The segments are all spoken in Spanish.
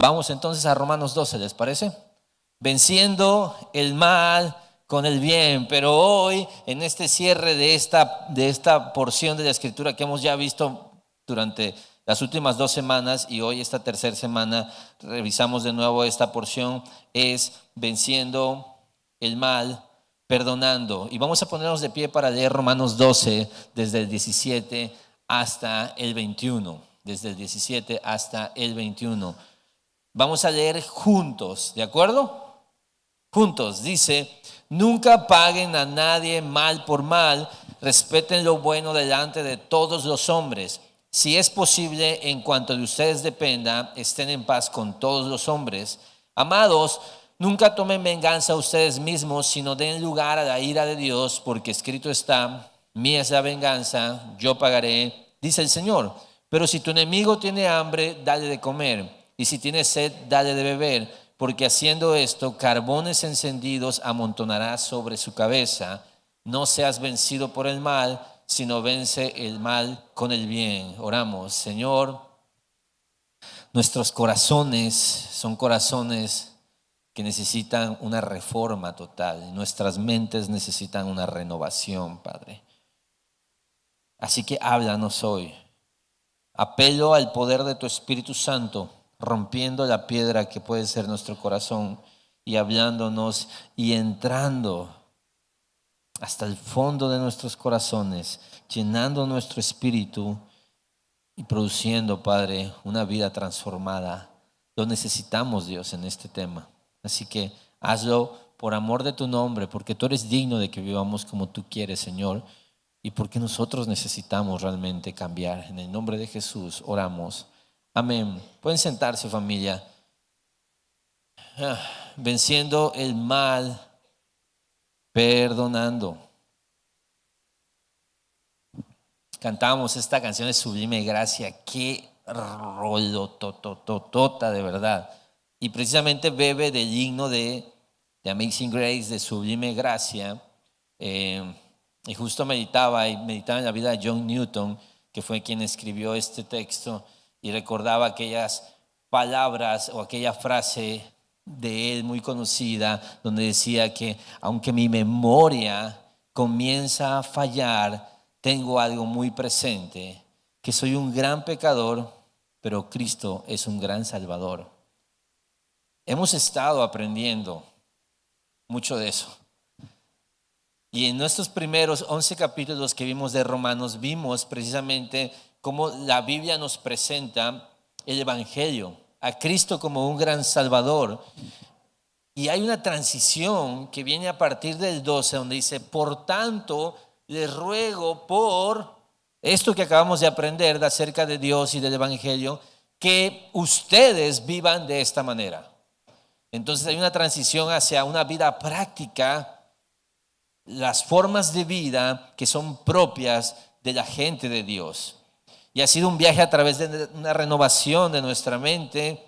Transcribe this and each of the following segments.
Vamos entonces a Romanos 12, ¿les parece? Venciendo el mal con el bien. Pero hoy, en este cierre de esta porción de la Escritura que hemos ya visto durante las últimas 2 semanas, y hoy esta tercera semana revisamos de nuevo esta porción, es venciendo el mal, perdonando. Y vamos a ponernos de pie para leer Romanos 12 desde el 17 hasta el 21. Desde el 17 hasta el 21. Vamos a leer juntos, ¿de acuerdo? Juntos, dice: nunca paguen a nadie mal por mal, respeten lo bueno delante de todos los hombres. Si es posible, en cuanto de ustedes dependa, estén en paz con todos los hombres. Amados, nunca tomen venganza a ustedes mismos, sino den lugar a la ira de Dios, porque escrito está: mía es la venganza, yo pagaré, dice el Señor. Pero si tu enemigo tiene hambre, dale de comer, y si tiene sed, dale de beber, porque haciendo esto, carbones encendidos amontonarás sobre su cabeza. No seas vencido por el mal, sino vence el mal con el bien. Oramos. Señor, nuestros corazones son corazones que necesitan una reforma total. Nuestras mentes necesitan una renovación, Padre. Así que háblanos hoy. Apelo al poder de tu Espíritu Santo, rompiendo la piedra que puede ser nuestro corazón y hablándonos y entrando hasta el fondo de nuestros corazones, llenando nuestro espíritu y produciendo, Padre, una vida transformada. Lo necesitamos, Dios, en este tema. Así que hazlo por amor de tu nombre, porque tú eres digno de que vivamos como tú quieres, Señor, y porque nosotros necesitamos realmente cambiar. En el nombre de Jesús oramos. Amén. Pueden sentarse, familia. Venciendo el mal, perdonando. Cantamos esta canción de Sublime Gracia. Qué rolotototota, de verdad. Y precisamente bebe del himno de Amazing Grace, de Sublime Gracia. Y justo meditaba en la vida de John Newton, que fue quien escribió este texto, y recordaba aquellas palabras o aquella frase de él muy conocida, donde decía que aunque mi memoria comienza a fallar, tengo algo muy presente, que soy un gran pecador, pero Cristo es un gran Salvador. Hemos estado aprendiendo mucho de eso. Y en nuestros primeros 11 capítulos que vimos de Romanos, vimos precisamente cómo la Biblia nos presenta el Evangelio, a Cristo como un gran Salvador. Y hay una transición que viene a partir del 12, donde dice: por tanto, les ruego por esto que acabamos de aprender acerca de Dios y del Evangelio, que ustedes vivan de esta manera. Entonces hay una transición hacia una vida práctica, las formas de vida que son propias de la gente de Dios. Y ha sido un viaje a través de una renovación de nuestra mente.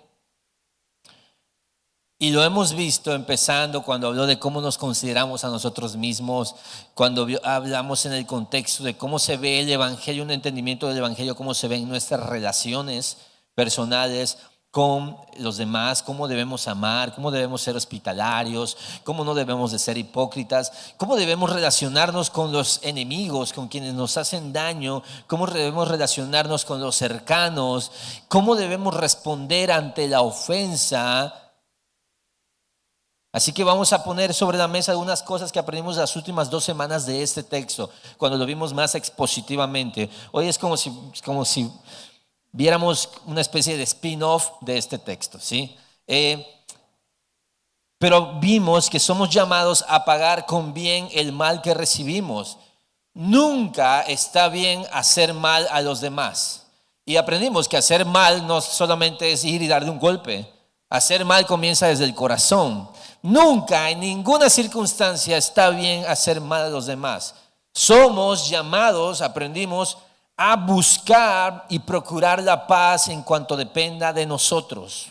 Y lo hemos visto empezando cuando habló de cómo nos consideramos a nosotros mismos, cuando hablamos en el contexto de cómo se ve el Evangelio, un entendimiento del Evangelio, cómo se ven nuestras relaciones personales con los demás, cómo debemos amar, cómo debemos ser hospitalarios, cómo no debemos de ser hipócritas, cómo debemos relacionarnos con los enemigos, con quienes nos hacen daño, cómo debemos relacionarnos con los cercanos, cómo debemos responder ante la ofensa. Así que vamos a poner sobre la mesa algunas cosas que aprendimos las últimas 2 semanas de este texto, cuando lo vimos más expositivamente. Hoy es como si viéramos una especie de spin-off de este texto, ¿sí? Pero vimos que somos llamados a pagar con bien el mal que recibimos. Nunca está bien hacer mal a los demás. Y aprendimos que hacer mal no solamente es ir y darle un golpe. Hacer mal comienza desde el corazón. Nunca, en ninguna circunstancia, está bien hacer mal a los demás. Somos llamados, aprendimos, a buscar y procurar la paz en cuanto dependa de nosotros.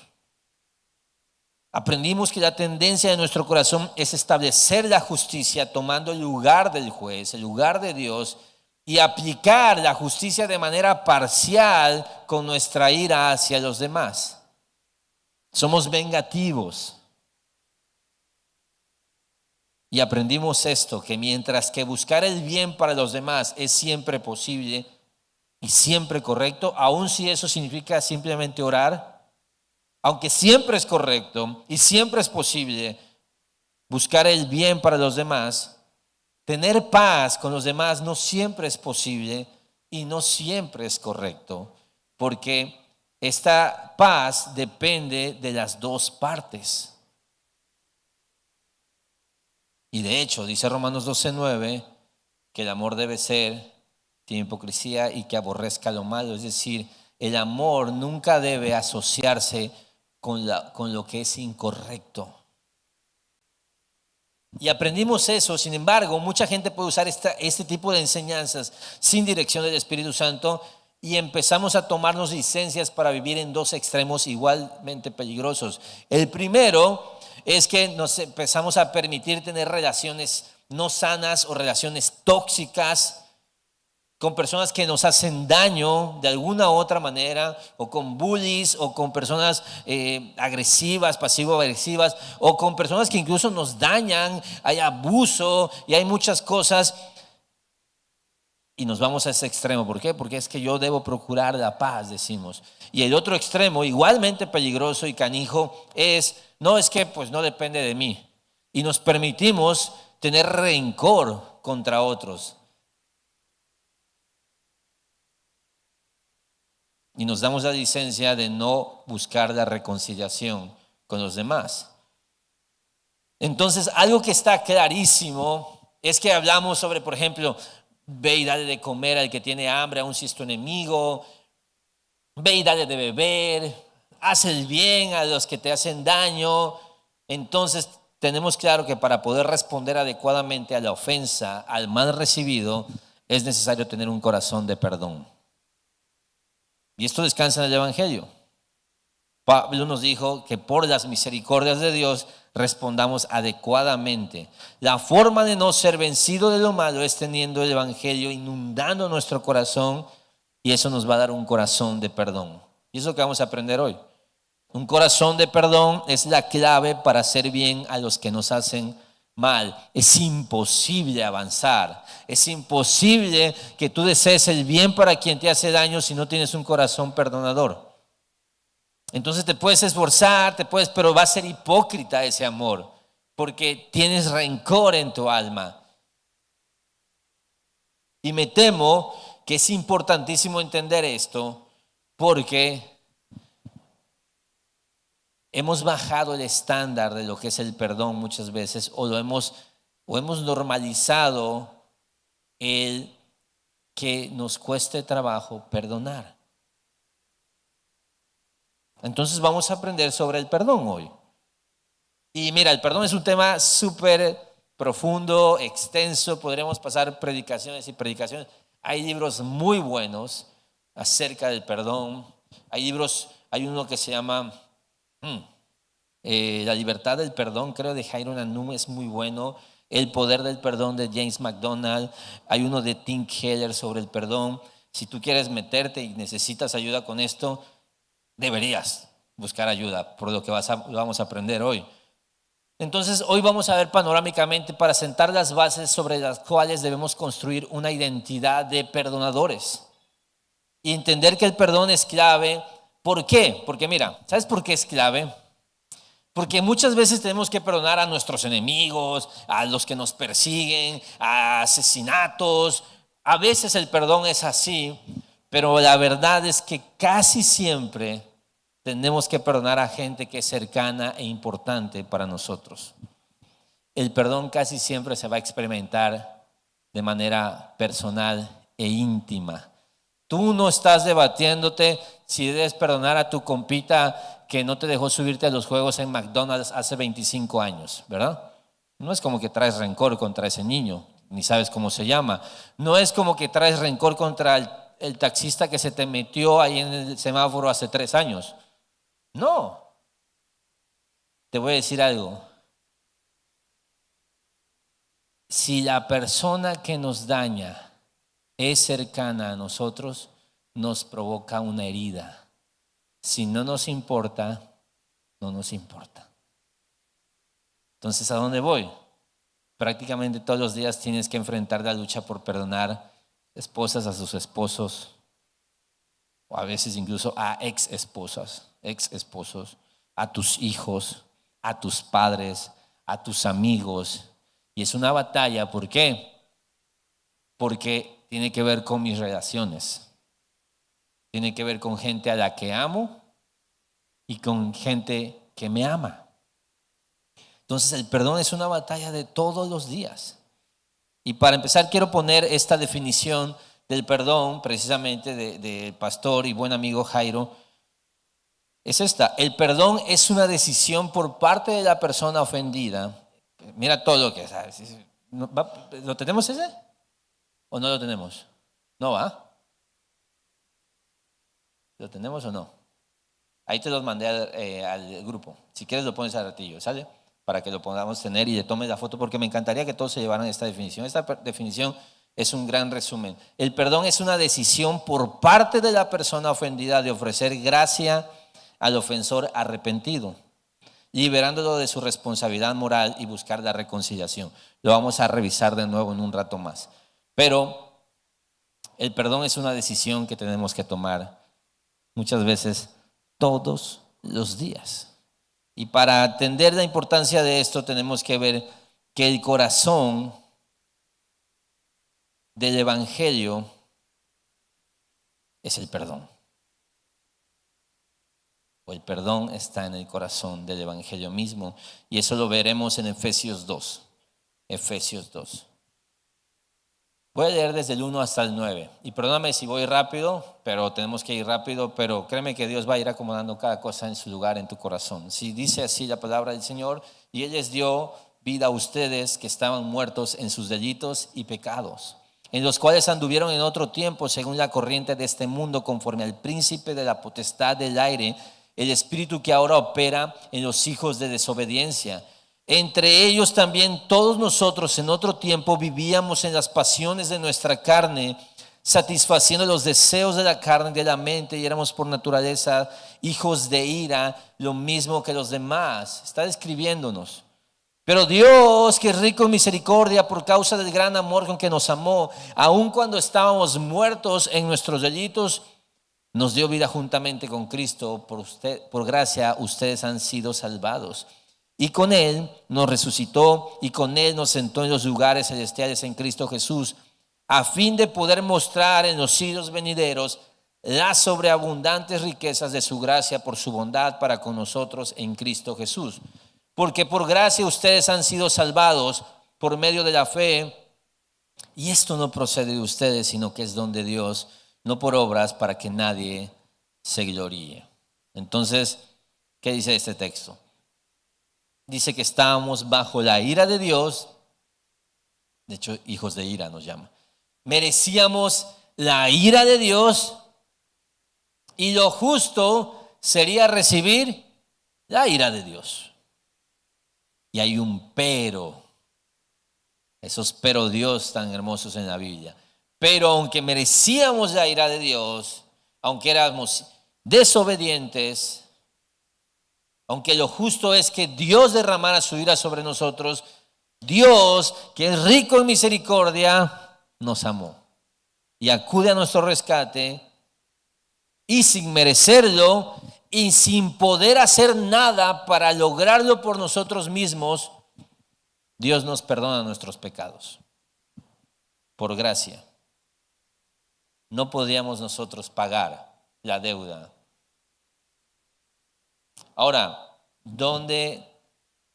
Aprendimos que la tendencia de nuestro corazón es establecer la justicia tomando el lugar del juez, el lugar de Dios, y aplicar la justicia de manera parcial con nuestra ira hacia los demás. Somos vengativos. Y aprendimos esto, que mientras que buscar el bien para los demás es siempre posible y siempre correcto, aun si eso significa simplemente orar, aunque siempre es correcto y siempre es posible buscar el bien para los demás, tener paz con los demás no siempre es posible y no siempre es correcto, porque esta paz depende de las dos partes. Y de hecho, dice Romanos 12:9, que el amor debe ser sin hipocresía y que aborrezca lo malo. Es decir, el amor nunca debe asociarse con lo que es incorrecto. Y aprendimos eso. Sin embargo, mucha gente puede usar este tipo de enseñanzas sin dirección del Espíritu Santo y empezamos a tomarnos licencias para vivir en dos extremos igualmente peligrosos. El primero es que nos empezamos a permitir tener relaciones no sanas o relaciones tóxicas con personas que nos hacen daño de alguna u otra manera, o con bullies, o con personas agresivas, pasivo-agresivas, o con personas que incluso nos dañan. Hay abuso y hay muchas cosas. Y nos vamos a ese extremo. ¿Por qué? Porque es que yo debo procurar la paz, decimos. Y el otro extremo, igualmente peligroso y canijo, no es que pues no depende de mí. Y nos permitimos tener rencor contra otros. Y nos damos la licencia de no buscar la reconciliación con los demás. Entonces, algo que está clarísimo es que hablamos sobre, por ejemplo, ve y dale de comer al que tiene hambre, aun si es tu enemigo. Ve y dale de beber. Haz el bien a los que te hacen daño. Entonces tenemos claro que para poder responder adecuadamente a la ofensa, al mal recibido, es necesario tener un corazón de perdón. Y esto descansa en el Evangelio. Pablo nos dijo que por las misericordias de Dios respondamos adecuadamente. La forma de no ser vencido de lo malo es teniendo el Evangelio inundando nuestro corazón, y eso nos va a dar un corazón de perdón. Y es lo que vamos a aprender hoy. Un corazón de perdón es la clave para hacer bien a los que nos hacen mal. Es imposible avanzar. Es imposible que tú desees el bien para quien te hace daño si no tienes un corazón perdonador. Entonces te puedes esforzar, pero va a ser hipócrita ese amor, porque tienes rencor en tu alma. Y me temo que es importantísimo entender esto, porque hemos bajado el estándar de lo que es el perdón muchas veces, o hemos normalizado el que nos cueste trabajo perdonar. Entonces vamos a aprender sobre el perdón hoy. Y mira, el perdón es un tema súper profundo, extenso. Podremos pasar predicaciones y predicaciones. Hay libros muy buenos acerca del perdón. Hay uno que se llama La libertad del perdón, creo, de Jairo Nanum, es muy bueno. El poder del perdón, de James MacDonald. Hay uno de Tim Keller sobre el perdón. Si tú quieres meterte y necesitas ayuda con esto, deberías buscar ayuda por lo que vamos a aprender hoy. Entonces, hoy vamos a ver panorámicamente para sentar las bases sobre las cuales debemos construir una identidad de perdonadores y entender que el perdón es clave. ¿Por qué? Porque mira, ¿sabes por qué es clave? Porque muchas veces tenemos que perdonar a nuestros enemigos, a los que nos persiguen, a asesinatos. A veces el perdón es así, pero la verdad es que casi siempre tenemos que perdonar a gente que es cercana e importante para nosotros. El perdón casi siempre se va a experimentar de manera personal e íntima. Tú no estás debatiéndote si debes perdonar a tu compita que no te dejó subirte a los juegos en McDonald's hace 25 años, ¿verdad? No es como que traes rencor contra ese niño, ni sabes cómo se llama. No es como que traes rencor contra el taxista que se te metió ahí en el semáforo hace 3 años. No. Te voy a decir algo. Si la persona que nos daña es cercana a nosotros, nos provoca una herida. Si no nos importa, no nos importa. Entonces, ¿a dónde voy? Prácticamente todos los días tienes que enfrentar la lucha por perdonar esposas a sus esposos, o a veces incluso a ex esposos, a tus hijos, a tus padres, a tus amigos. Y es una batalla, ¿por qué? Porque tiene que ver con mis relaciones. Tiene que ver con gente a la que amo y con gente que me ama. Entonces el perdón es una batalla de todos los días. Y para empezar quiero poner esta definición del perdón precisamente del pastor y buen amigo Jairo. Es esta: el perdón es una decisión por parte de la persona ofendida. Mira todo lo que sabes. ¿Lo tenemos ese? ¿O no lo tenemos? ¿No va? ¿Lo tenemos o no? Ahí te los mandé al grupo. Si quieres lo pones al ratillo, ¿sale? Para que lo podamos tener y le tomes la foto, porque me encantaría que todos se llevaran esta definición. Esta definición es un gran resumen. El perdón es una decisión por parte de la persona ofendida de ofrecer gracia al ofensor arrepentido, liberándolo de su responsabilidad moral y buscar la reconciliación. Lo vamos a revisar de nuevo en un rato más. Pero el perdón es una decisión que tenemos que tomar muchas veces todos los días. Y para entender la importancia de esto tenemos que ver que el corazón del evangelio es el perdón. O el perdón está en el corazón del evangelio mismo. Y eso lo veremos en Efesios 2. Efesios 2. Voy a leer desde el 1 hasta el 9. Y perdóname si voy rápido, pero tenemos que ir rápido. Pero créeme que Dios va a ir acomodando cada cosa en su lugar en tu corazón. Si dice así la palabra del Señor: y Él les dio vida a ustedes que estaban muertos en sus delitos y pecados, en los cuales anduvieron en otro tiempo según la corriente de este mundo, conforme al príncipe de la potestad del aire, el espíritu que ahora opera en los hijos de desobediencia. Entre ellos también todos nosotros en otro tiempo vivíamos en las pasiones de nuestra carne, satisfaciendo los deseos de la carne y de la mente, y éramos por naturaleza hijos de ira, lo mismo que los demás. Está describiéndonos. Pero Dios, que es rico en misericordia, por causa del gran amor con que nos amó, aun cuando estábamos muertos en nuestros delitos, nos dio vida juntamente con Cristo. Por gracia ustedes han sido salvados. Y con Él nos resucitó y con Él nos sentó en los lugares celestiales en Cristo Jesús, a fin de poder mostrar en los siglos venideros las sobreabundantes riquezas de su gracia por su bondad para con nosotros en Cristo Jesús. Porque por gracia ustedes han sido salvados por medio de la fe, y esto no procede de ustedes, sino que es don de Dios, no por obras, para que nadie se gloríe. Entonces, ¿qué dice este texto? Dice que estábamos bajo la ira de Dios. De hecho, hijos de ira nos llama. Merecíamos la ira de Dios, y lo justo sería recibir la ira de Dios. Y hay un pero. Esos pero Dios tan hermosos en la Biblia. Pero aunque merecíamos la ira de Dios, aunque éramos desobedientes, aunque lo justo es que Dios derramara su ira sobre nosotros, Dios, que es rico en misericordia, nos amó y acude a nuestro rescate, y sin merecerlo y sin poder hacer nada para lograrlo por nosotros mismos, Dios nos perdona nuestros pecados por gracia. No podíamos nosotros pagar la deuda. Ahora, ¿dónde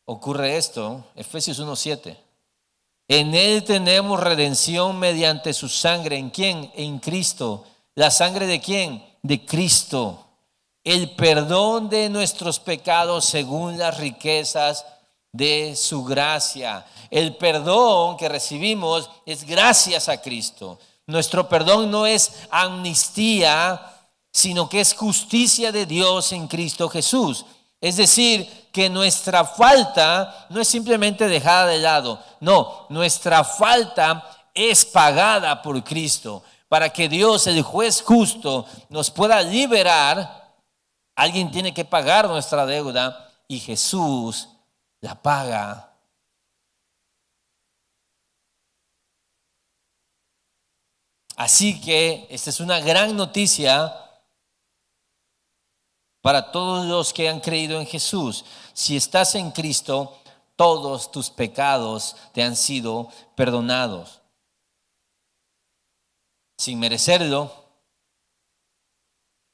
ocurre esto? Efesios 1:7. En Él tenemos redención mediante su sangre. ¿En quién? En Cristo. ¿La sangre de quién? De Cristo. El perdón de nuestros pecados según las riquezas de su gracia. El perdón que recibimos es gracias a Cristo. Nuestro perdón no es amnistía, sino que es justicia de Dios en Cristo Jesús. Es decir, que nuestra falta no es simplemente dejada de lado. No, nuestra falta es pagada por Cristo. Para que Dios, el juez justo, nos pueda liberar, alguien tiene que pagar nuestra deuda, y Jesús la paga. Así que esta es una gran noticia para todos los que han creído en Jesús. Si estás en Cristo, todos tus pecados te han sido perdonados. Sin merecerlo,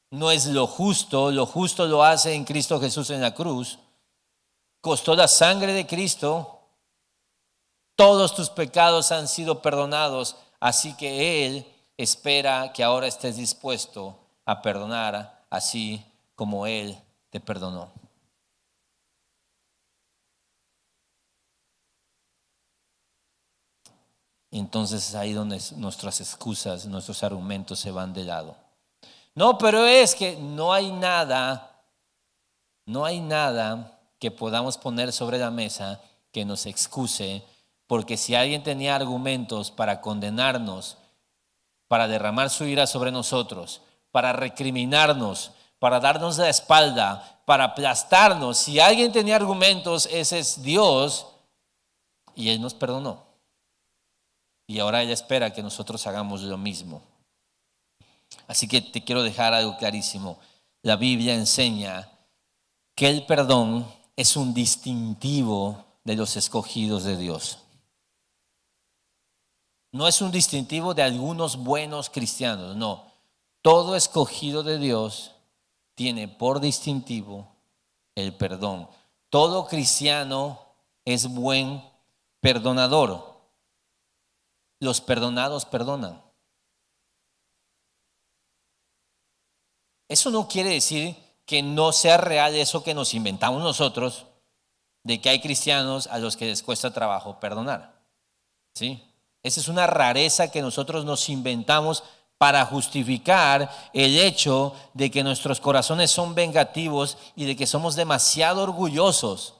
no es lo justo lo hace en Cristo Jesús en la cruz. Costó la sangre de Cristo, todos tus pecados han sido perdonados, así que Él espera que ahora estés dispuesto a perdonar así como Él te perdonó. Entonces es ahí donde nuestras excusas, nuestros argumentos se van de lado. No, pero es que no hay nada que podamos poner sobre la mesa que nos excuse, porque si alguien tenía argumentos para condenarnos, para derramar su ira sobre nosotros, para recriminarnos, para darnos la espalda, para aplastarnos, si alguien tenía argumentos, ese es Dios, y Él nos perdonó. Y ahora Él espera que nosotros hagamos lo mismo. Así que te quiero dejar algo clarísimo. La Biblia enseña que el perdón es un distintivo de los escogidos de Dios. No es un distintivo de algunos buenos cristianos, no. Todo escogido de Dios tiene por distintivo el perdón. Todo cristiano es buen perdonador. Los perdonados perdonan. Eso no quiere decir que no sea real eso que nos inventamos nosotros, de que hay cristianos a los que les cuesta trabajo perdonar. ¿Sí? Esa es una rareza que nosotros nos inventamos para justificar el hecho de que nuestros corazones son vengativos y de que somos demasiado orgullosos.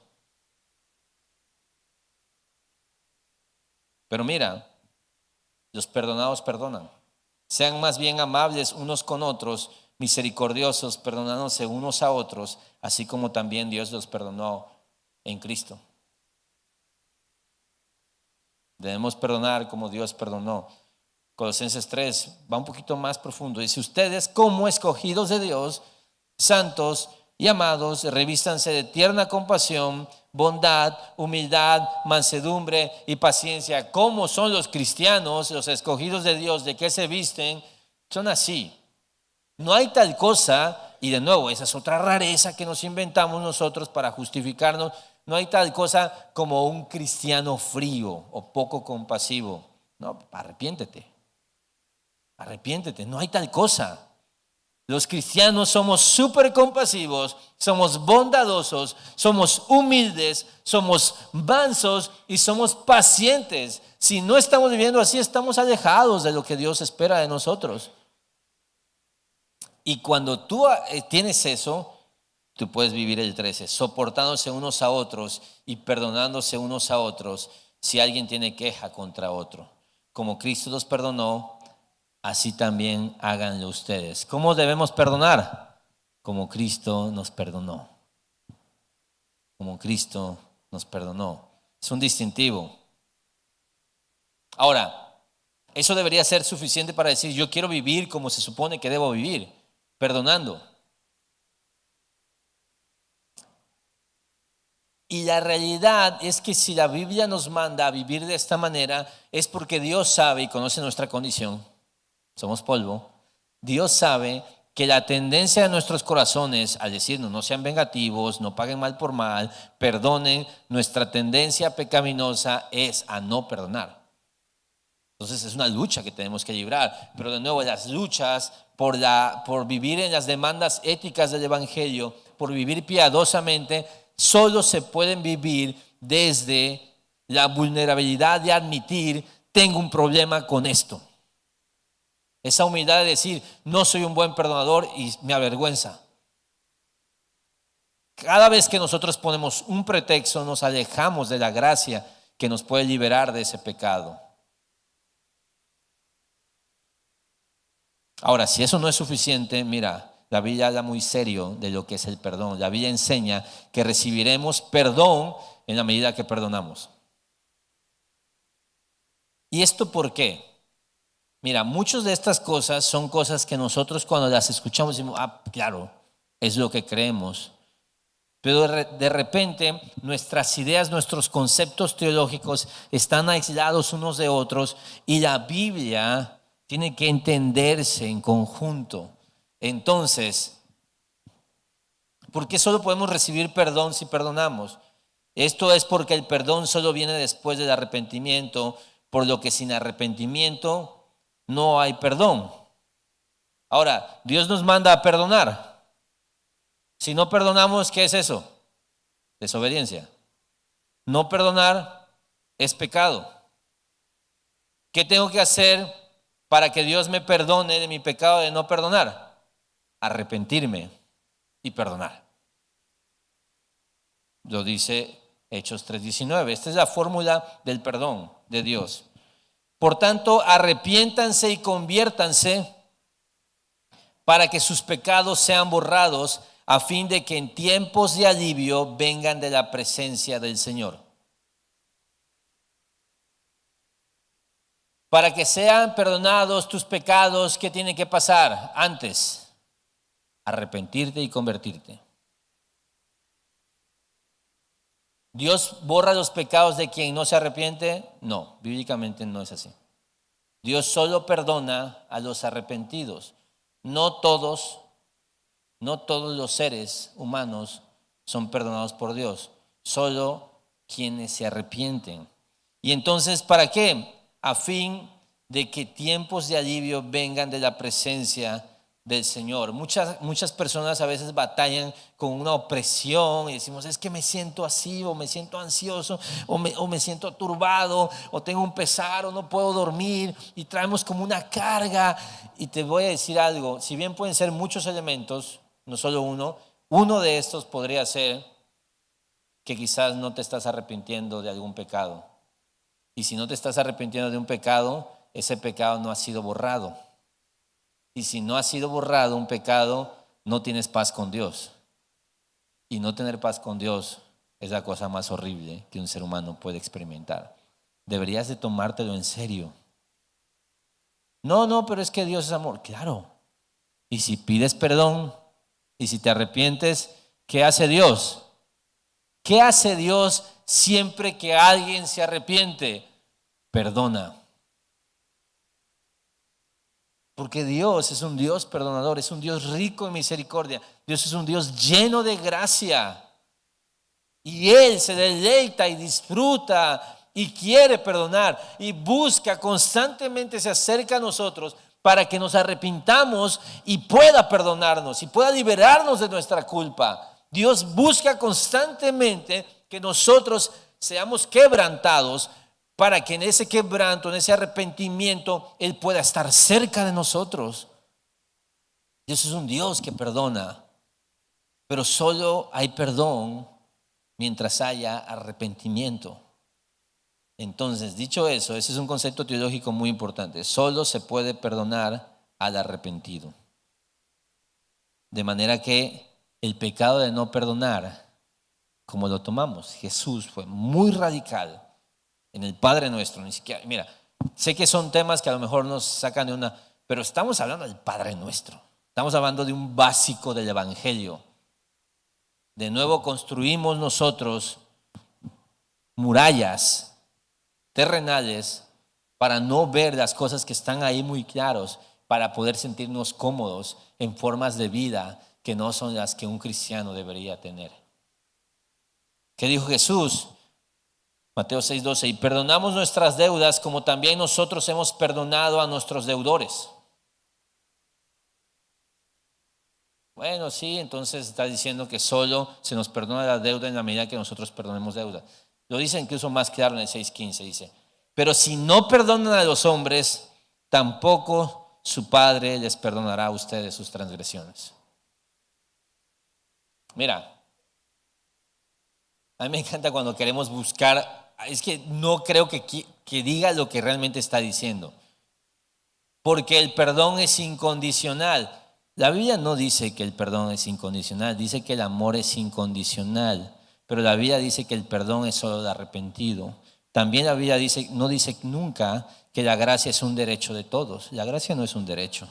Pero mira, los perdonados perdonan. Sean más bien amables unos con otros, misericordiosos, perdonándose unos a otros, así como también Dios los perdonó en Cristo. Debemos perdonar como Dios perdonó. Colosenses 3 va un poquito más profundo. Dice: ustedes, como escogidos de Dios, santos y amados, revístanse de tierna compasión, bondad, humildad, mansedumbre y paciencia. ¿Cómo son los cristianos, los escogidos de Dios? ¿De qué se visten? Son así. No hay tal cosa, y de nuevo, esa es otra rareza que nos inventamos nosotros para justificarnos. No hay tal cosa como un cristiano frío o poco compasivo. No, arrepiéntete. Arrepiéntete, no hay tal cosa. Los cristianos somos súper compasivos, somos bondadosos, somos humildes, somos mansos y somos pacientes. Si no estamos viviendo así, estamos alejados de lo que Dios espera de nosotros. Y cuando tú tienes eso, tú puedes vivir el 13, soportándose unos a otros y perdonándose unos a otros si alguien tiene queja contra otro. Como Cristo los perdonó, así también háganlo ustedes. ¿Cómo debemos perdonar? Como Cristo nos perdonó. Como Cristo nos perdonó. Es un distintivo. Ahora, eso debería ser suficiente para decir: yo quiero vivir como se supone que debo vivir, perdonando. Y la realidad es que si la Biblia nos manda a vivir de esta manera, es porque Dios sabe y conoce nuestra condición. Somos polvo. Dios sabe que la tendencia de nuestros corazones al decirnos: no sean vengativos, no paguen mal por mal, perdonen, nuestra tendencia pecaminosa es a no perdonar. Entonces es una lucha que tenemos que librar. Pero de nuevo, las luchas por vivir en las demandas éticas del Evangelio, por vivir piadosamente, solo se pueden vivir desde la vulnerabilidad de admitir: tengo un problema con esto. Esa humildad de decir: no soy un buen perdonador y me avergüenza. Cada vez que nosotros ponemos un pretexto, nos alejamos de la gracia que nos puede liberar de ese pecado. Ahora, si eso no es suficiente, mira, La Biblia habla muy serio de lo que es el perdón. La Biblia enseña que recibiremos perdón en la medida que perdonamos. ¿Y esto por qué? Mira, muchas de estas cosas son cosas que nosotros cuando las escuchamos decimos, claro, es lo que creemos. Pero de repente nuestras ideas, nuestros conceptos teológicos están aislados unos de otros y la Biblia tiene que entenderse en conjunto. Entonces, ¿por qué solo podemos recibir perdón si perdonamos? Esto es porque el perdón solo viene después del arrepentimiento, por lo que sin arrepentimiento no hay perdón. Ahora, Dios nos manda a perdonar. Si no perdonamos, ¿qué es eso? Desobediencia. No perdonar es pecado. ¿Qué tengo que hacer para que Dios me perdone de mi pecado de no perdonar? Arrepentirme y perdonar. Lo dice Hechos 3:19. Esta es la fórmula del perdón de Dios. Por tanto, arrepiéntanse y conviértanse para que sus pecados sean borrados, a fin de que en tiempos de alivio vengan de la presencia del Señor. Para que sean perdonados tus pecados, ¿qué tiene que pasar antes? Arrepentirte y convertirte. ¿Dios borra los pecados de quien no se arrepiente? No, bíblicamente no es así. Dios solo perdona a los arrepentidos. No todos los seres humanos son perdonados por Dios, solo quienes se arrepienten. Y entonces, ¿para qué? A fin de que tiempos de alivio vengan de la presencia del Señor. Muchas personas a veces batallan con una opresión y decimos, es que me siento así, o me siento ansioso, o me siento turbado, o tengo un pesar, o no puedo dormir, y traemos como una carga. Y te voy a decir algo, si bien pueden ser muchos elementos, no solo uno de estos podría ser que quizás no te estás arrepintiendo de algún pecado. Y si no te estás arrepintiendo de un pecado, ese pecado no ha sido borrado. Y si no ha sido borrado un pecado, no tienes paz con Dios. Y no tener paz con Dios es la cosa más horrible que un ser humano puede experimentar. Deberías de tomártelo en serio. No, pero es que Dios es amor. Claro. Y si pides perdón, y si te arrepientes, ¿qué hace Dios? ¿Qué hace Dios siempre que alguien se arrepiente? Perdona. Porque Dios es un Dios perdonador, es un Dios rico en misericordia. Dios es un Dios lleno de gracia. Y Él se deleita y disfruta y quiere perdonar y busca constantemente, se acerca a nosotros para que nos arrepintamos y pueda perdonarnos y pueda liberarnos de nuestra culpa. Dios busca constantemente que nosotros seamos quebrantados para que en ese quebranto, en ese arrepentimiento, Él pueda estar cerca de nosotros. Dios es un Dios que perdona, pero solo hay perdón mientras haya arrepentimiento. Entonces, dicho eso, ese es un concepto teológico muy importante. Solo se puede perdonar al arrepentido. De manera que el pecado de no perdonar, como lo tomamos, Jesús fue muy radical en el Padre Nuestro. Ni siquiera, mira, sé que son temas que a lo mejor nos sacan de una, pero estamos hablando del Padre Nuestro. Estamos hablando de un básico del Evangelio. De nuevo construimos nosotros murallas terrenales para no ver las cosas que están ahí muy claros, para poder sentirnos cómodos en formas de vida que no son las que un cristiano debería tener. ¿Qué dijo Jesús? Mateo 6:12, y perdonamos nuestras deudas como también nosotros hemos perdonado a nuestros deudores. Bueno, sí, entonces está diciendo que solo se nos perdona la deuda en la medida que nosotros perdonemos deuda. Lo dice incluso más claro en el 6:15, dice, pero si no perdonan a los hombres, tampoco su Padre les perdonará a ustedes sus transgresiones. Mira, a mí me encanta cuando queremos buscar, es que no creo que diga lo que realmente está diciendo, porque el perdón es incondicional. La Biblia no dice que el perdón es incondicional, dice que el amor es incondicional, pero la Biblia dice que el perdón es solo de arrepentido. También la Biblia no dice nunca que la gracia es un derecho de todos. La gracia no es un derecho,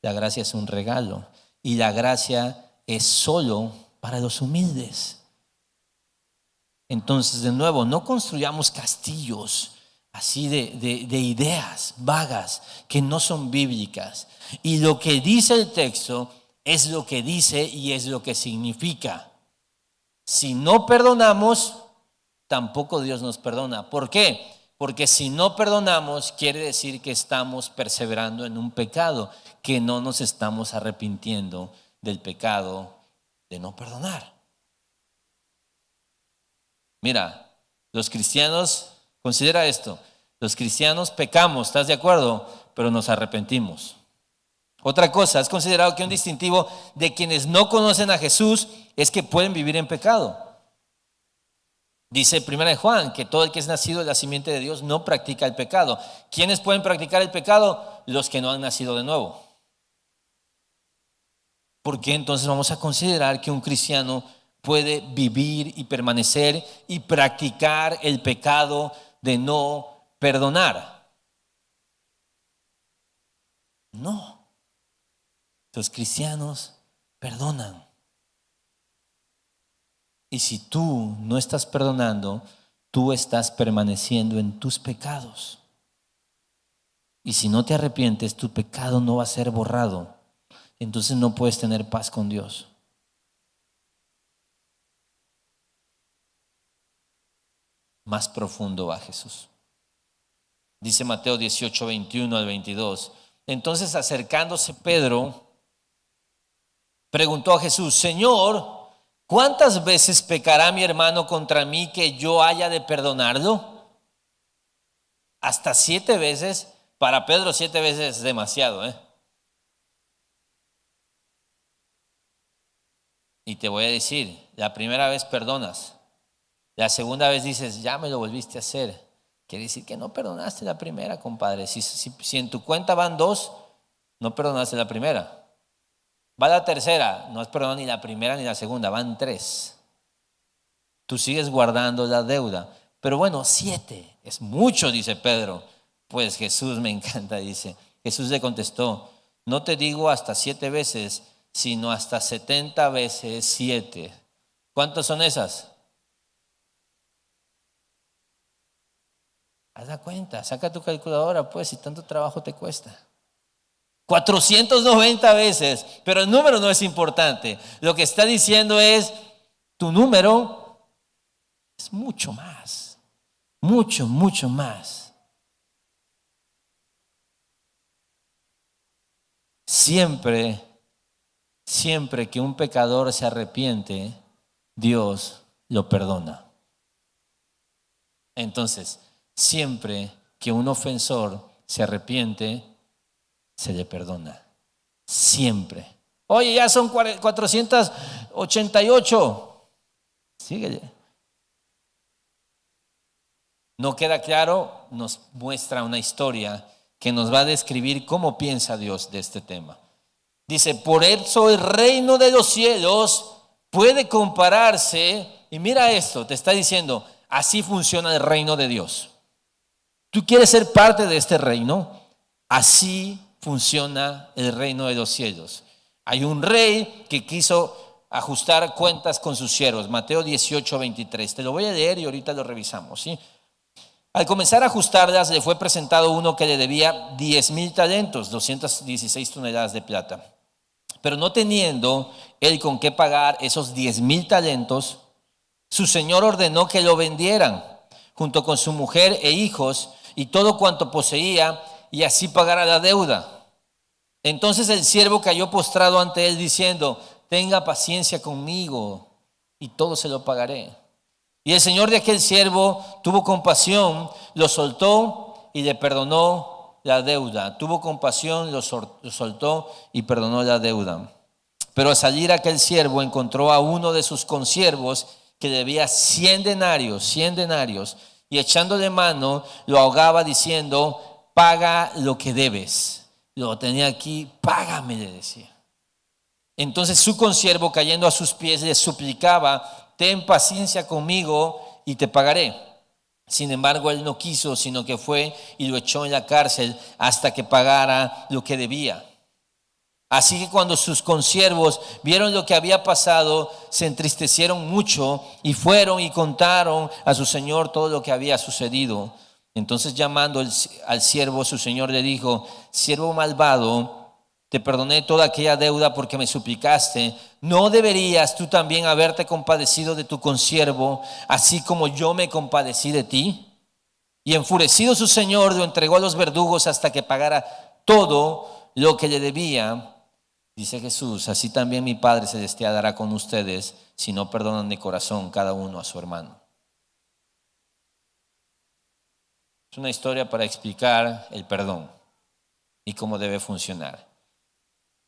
la gracia es un regalo y la gracia es solo para los humildes. Entonces, de nuevo, no construyamos castillos así de ideas vagas que no son bíblicas. Y lo que dice el texto es lo que dice y es lo que significa. Si no perdonamos, tampoco Dios nos perdona. ¿Por qué? Porque si no perdonamos, quiere decir que estamos perseverando en un pecado, que no nos estamos arrepintiendo del pecado de no perdonar. Mira, los cristianos, considera esto, los cristianos pecamos, ¿estás de acuerdo? Pero nos arrepentimos. Otra cosa, es considerado que un distintivo de quienes no conocen a Jesús es que pueden vivir en pecado. Dice 1 Juan que todo el que es nacido de la simiente de Dios no practica el pecado. ¿Quiénes pueden practicar el pecado? Los que no han nacido de nuevo. ¿Por qué entonces vamos a considerar que un cristiano puede vivir y permanecer y practicar el pecado de no perdonar? No. Los cristianos perdonan. Y si tú no estás perdonando, tú estás permaneciendo en tus pecados. Y si no te arrepientes, tu pecado no va a ser borrado. Entonces no puedes tener paz con Dios. Más profundo va Jesús. Dice Mateo 18, 21 al 22. Entonces, acercándose Pedro, preguntó a Jesús: Señor, ¿cuántas veces pecará mi hermano contra mí que yo haya de perdonarlo? Hasta 7 veces. Para Pedro 7 veces es demasiado, Y te voy a decir, la primera vez perdonas. La segunda vez dices, ya me lo volviste a hacer. Quiere decir que no perdonaste la primera, compadre. Si en tu cuenta van 2, no perdonaste la primera. Va la tercera, no has perdonado ni la primera ni la segunda, van 3. Tú sigues guardando la deuda. Pero bueno, 7 es mucho, dice Pedro. Pues Jesús, me encanta, dice. Jesús le contestó: no te digo hasta 7 veces, sino hasta 70 veces 7. ¿Cuántas son esas? Haz la cuenta, saca tu calculadora, pues, si tanto trabajo te cuesta. 490 veces, pero el número no es importante. Lo que está diciendo es, tu número es mucho más, mucho, mucho más. Siempre que un pecador se arrepiente, Dios lo perdona. Entonces, siempre que un ofensor se arrepiente, se le perdona. Siempre. Oye, ya son 488. Síguele. No queda claro, nos muestra una historia que nos va a describir cómo piensa Dios de este tema. Dice, por eso el reino de los cielos puede compararse, y mira esto, te está diciendo, así funciona el reino de Dios. ¿Tú quieres ser parte de este reino? Así funciona el reino de los cielos. Hay un rey que quiso ajustar cuentas con sus siervos. Mateo 18, 23. Te lo voy a leer y ahorita lo revisamos, ¿sí? Al comenzar a ajustarlas, le fue presentado uno que le debía 10,000 talentos, 216 toneladas de plata. Pero no teniendo él con qué pagar esos 10,000 talentos, su señor ordenó que lo vendieran, junto con su mujer e hijos y todo cuanto poseía, y así pagara la deuda. Entonces el siervo cayó postrado ante él diciendo: tenga paciencia conmigo y todo se lo pagaré. Y el señor de aquel siervo tuvo compasión, lo soltó y le perdonó la deuda. Tuvo compasión, lo soltó y perdonó la deuda. Pero al salir aquel siervo encontró a uno de sus consiervos que debía 100 denarios, y echándole mano lo ahogaba diciendo: paga lo que debes. Lo tenía aquí, págame, le decía. Entonces su consiervo, cayendo a sus pies, le suplicaba: ten paciencia conmigo y te pagaré. Sin embargo, él no quiso, sino que fue y lo echó en la cárcel hasta que pagara lo que debía. Así que cuando sus consiervos vieron lo que había pasado, se entristecieron mucho y fueron y contaron a su señor todo lo que había sucedido. Entonces, llamando al siervo, su señor le dijo: siervo malvado, te perdoné toda aquella deuda porque me suplicaste. ¿No deberías tú también haberte compadecido de tu consiervo, así como yo me compadecí de ti? Y enfurecido su señor, lo entregó a los verdugos hasta que pagara todo lo que le debía. Dice Jesús: así también mi Padre celestial hará con ustedes si no perdonan de corazón cada uno a su hermano. Es una historia para explicar el perdón y cómo debe funcionar.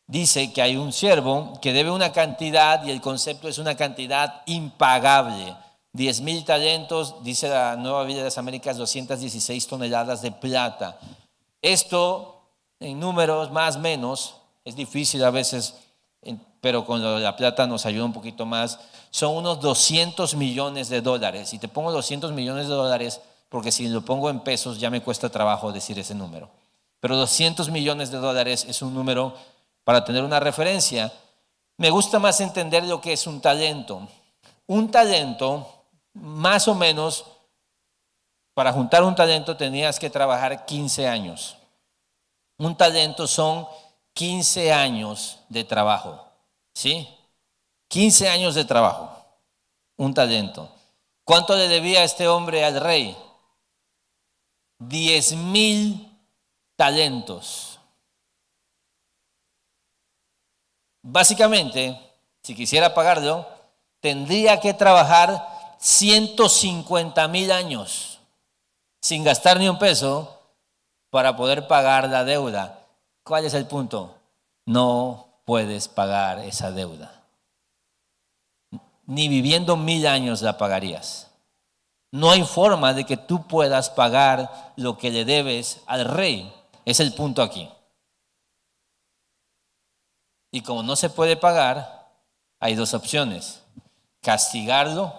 Dice que hay un siervo que debe una cantidad, y el concepto es una cantidad impagable. 10,000 talentos, dice la Nueva Biblia de las Américas, 216 toneladas de plata. Esto, en números más o menos, es difícil a veces, pero con la plata nos ayuda un poquito más. Son unos 200 millones de dólares. Y te pongo 200 millones de dólares porque si lo pongo en pesos ya me cuesta trabajo decir ese número. Pero 200 millones de dólares es un número para tener una referencia. Me gusta más entender lo que es un talento. Un talento, más o menos, para juntar un talento tenías que trabajar 15 años. Un talento son 15 años de trabajo, ¿sí? 15 años de trabajo, un talento. ¿Cuánto le debía este hombre al rey? 10,000 talentos. Básicamente, si quisiera pagarlo, tendría que trabajar 150,000 años sin gastar ni un peso para poder pagar la deuda. ¿Cuál es el punto? No puedes pagar esa deuda. Ni viviendo 1,000 años la pagarías. No hay forma de que tú puedas pagar lo que le debes al rey. Es el punto aquí. Y como no se puede pagar, hay dos opciones: castigarlo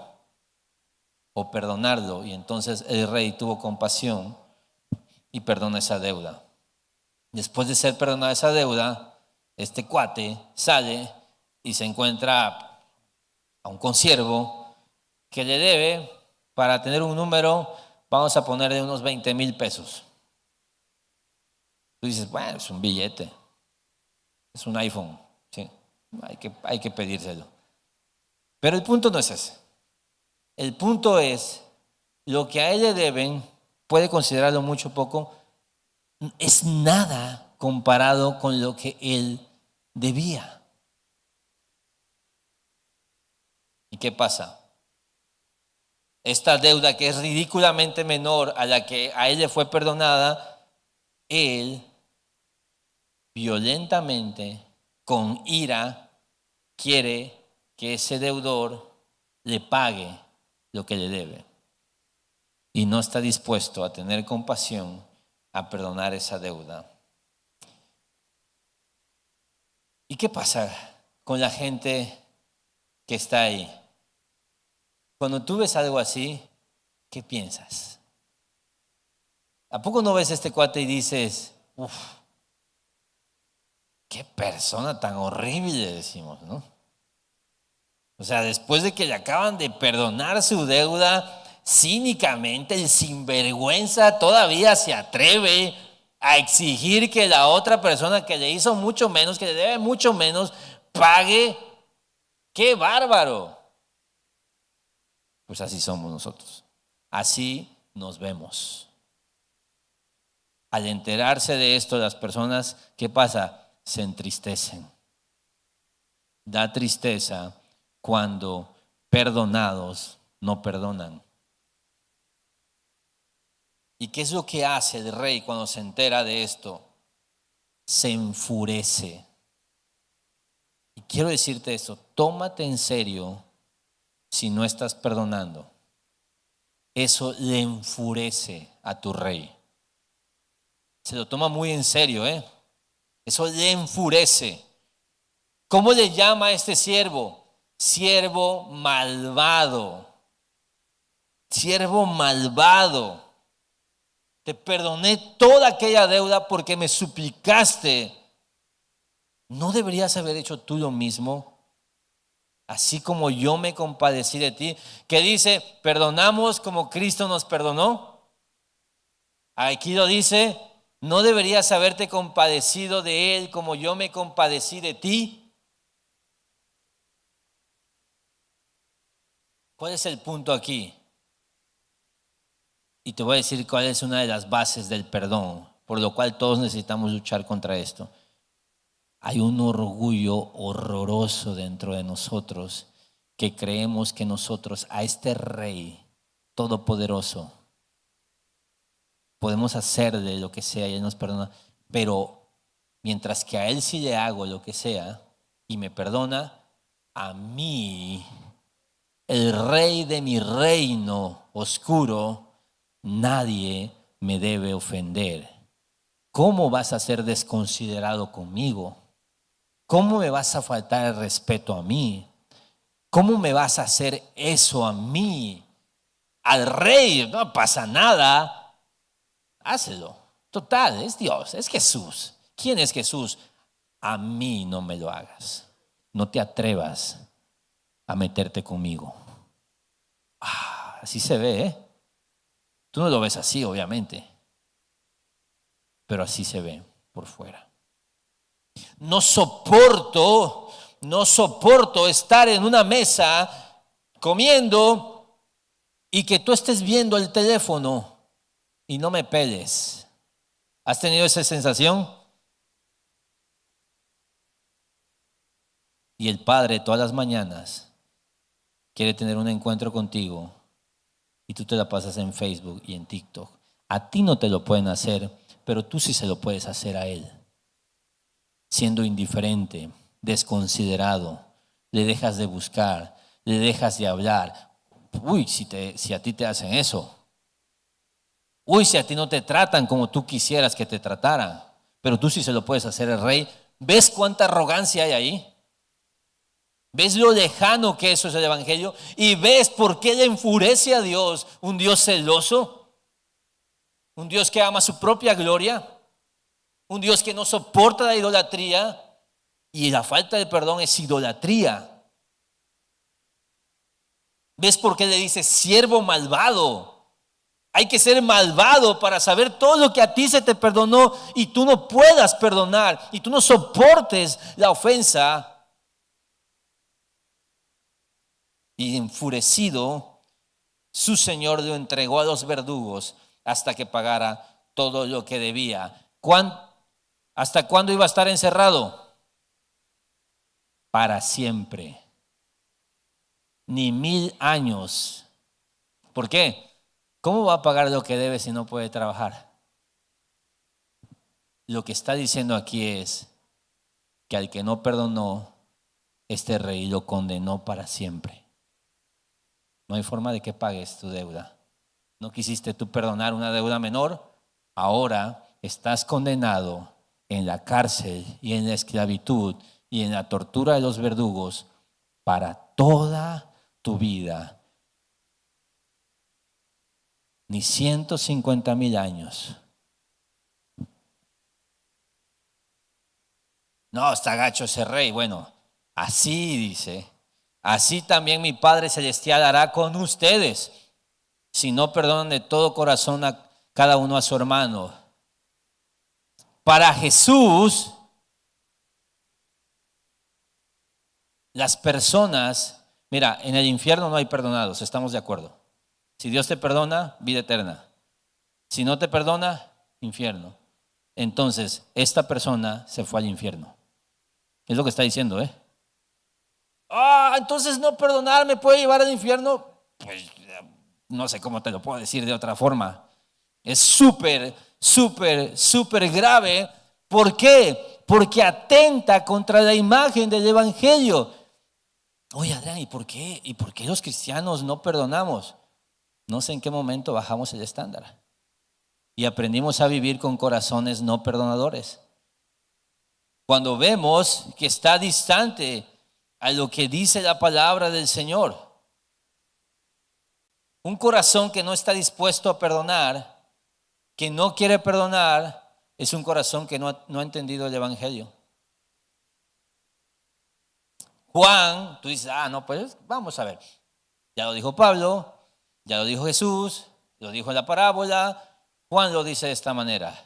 o perdonarlo. Y entonces el rey tuvo compasión y perdona esa deuda. Después de ser perdonada esa deuda, este cuate sale y se encuentra a un consiervo que le debe, para tener un número, vamos a ponerle unos 20,000 pesos. Tú dices: bueno, es un billete, es un iPhone, ¿sí? Hay que pedírselo. Pero el punto no es ese. El punto es, lo que a él le deben, puede considerarlo mucho o poco, es nada comparado con lo que él debía. ¿Y qué pasa? Esta deuda, que es ridículamente menor a la que a él le fue perdonada, él violentamente, con ira, quiere que ese deudor le pague lo que le debe. Y no está dispuesto a tener compasión, a perdonar esa deuda. ¿Y qué pasa con la gente que está ahí? Cuando tú ves algo así, ¿qué piensas? ¿A poco no ves a este cuate y dices: uff, qué persona tan horrible, decimos, ¿no? O sea, después de que le acaban de perdonar su deuda, cínicamente el sinvergüenza todavía se atreve a exigir que la otra persona que le hizo mucho menos, que le debe mucho menos, pague. ¡Qué bárbaro! Pues así somos nosotros. Así nos vemos. Al enterarse de esto, las personas, ¿qué pasa? Se entristecen. Da tristeza cuando perdonados no perdonan. ¿Y qué es lo que hace el rey cuando se entera de esto? Se enfurece. Y quiero decirte esto: tómate en serio si no estás perdonando. Eso le enfurece a tu rey. Se lo toma muy en serio, Eso le enfurece. ¿Cómo le llama a este siervo? Siervo malvado. Siervo malvado. Te perdoné toda aquella deuda porque me suplicaste. ¿No deberías haber hecho tú lo mismo? Así como yo me compadecí de ti. Que dice, perdonamos como Cristo nos perdonó. Aquí lo dice, ¿no deberías haberte compadecido de Él como yo me compadecí de ti? ¿Cuál es el punto aquí? Y te voy a decir cuál es una de las bases del perdón, por lo cual todos necesitamos luchar contra esto. Hay un orgullo horroroso dentro de nosotros que creemos que nosotros a este Rey todopoderoso podemos hacerle lo que sea y Él nos perdona, pero mientras que a Él sí le hago lo que sea y me perdona, a mí, el Rey de mi reino oscuro, nadie me debe ofender. ¿Cómo vas a ser desconsiderado conmigo? ¿Cómo me vas a faltar el respeto a mí? ¿Cómo me vas a hacer eso a mí? Al Rey, no pasa nada. Hácelo. Total, es Dios, es Jesús. ¿Quién es Jesús? A mí no me lo hagas. No te atrevas a meterte conmigo. Así se ve, ¿eh? Tú no lo ves así, obviamente. Pero así se ve por fuera. No soporto estar en una mesa comiendo y que tú estés viendo el teléfono y no me peles. ¿Has tenido esa sensación? Y el Padre todas las mañanas quiere tener un encuentro contigo y tú te la pasas en Facebook y en TikTok. A ti no te lo pueden hacer, pero tú sí se lo puedes hacer a Él. Siendo indiferente, desconsiderado, le dejas de buscar, le dejas de hablar. Uy, si a ti te hacen eso. Uy, si a ti no te tratan como tú quisieras que te trataran, pero tú sí se lo puedes hacer al Rey. ¿Ves cuánta arrogancia hay ahí? ¿Ves lo lejano que eso es el Evangelio? ¿Y ves por qué le enfurece a Dios? Un Dios celoso, un Dios que ama su propia gloria, un Dios que no soporta la idolatría, y la falta de perdón es idolatría. ¿Ves por qué le dice siervo malvado? Hay que ser malvado para saber todo lo que a ti se te perdonó y tú no puedas perdonar y tú no soportes la ofensa. Y enfurecido, su señor lo entregó a los verdugos hasta que pagara todo lo que debía. ¿Hasta cuándo iba a estar encerrado? Para siempre. Ni 1000 años. ¿Por qué? ¿Cómo va a pagar lo que debe si no puede trabajar? Lo que está diciendo aquí es que al que no perdonó, este Rey lo condenó para siempre. No hay forma de que pagues tu deuda. No quisiste tú perdonar una deuda menor, ahora estás condenado en la cárcel y en la esclavitud y en la tortura de los verdugos para toda tu vida. Ni 150,000 años. No, está gacho ese Rey. Bueno, así dice, así también mi Padre Celestial hará con ustedes, si no perdonan de todo corazón a cada uno a su hermano. Para Jesús, las personas, mira, en el infierno no hay perdonados, estamos de acuerdo. Si Dios te perdona, vida eterna. Si no te perdona, infierno. Entonces, esta persona se fue al infierno. Es lo que está diciendo, ¿eh? Entonces no perdonar me puede llevar al infierno. Pues no sé cómo te lo puedo decir de otra forma. Es súper grave. ¿Por qué? Porque atenta contra la imagen del Evangelio. Oye, Adrián, ¿y por qué los cristianos no perdonamos? No sé en qué momento bajamos el estándar y aprendimos a vivir con corazones no perdonadores. Cuando vemos que está distante a lo que dice la palabra del Señor. Un corazón que no está dispuesto a perdonar, que no quiere perdonar, es un corazón que no ha entendido el Evangelio. Juan, tú dices, no, pues vamos a ver. Ya lo dijo Pablo, ya lo dijo Jesús, lo dijo en la parábola. Juan lo dice de esta manera.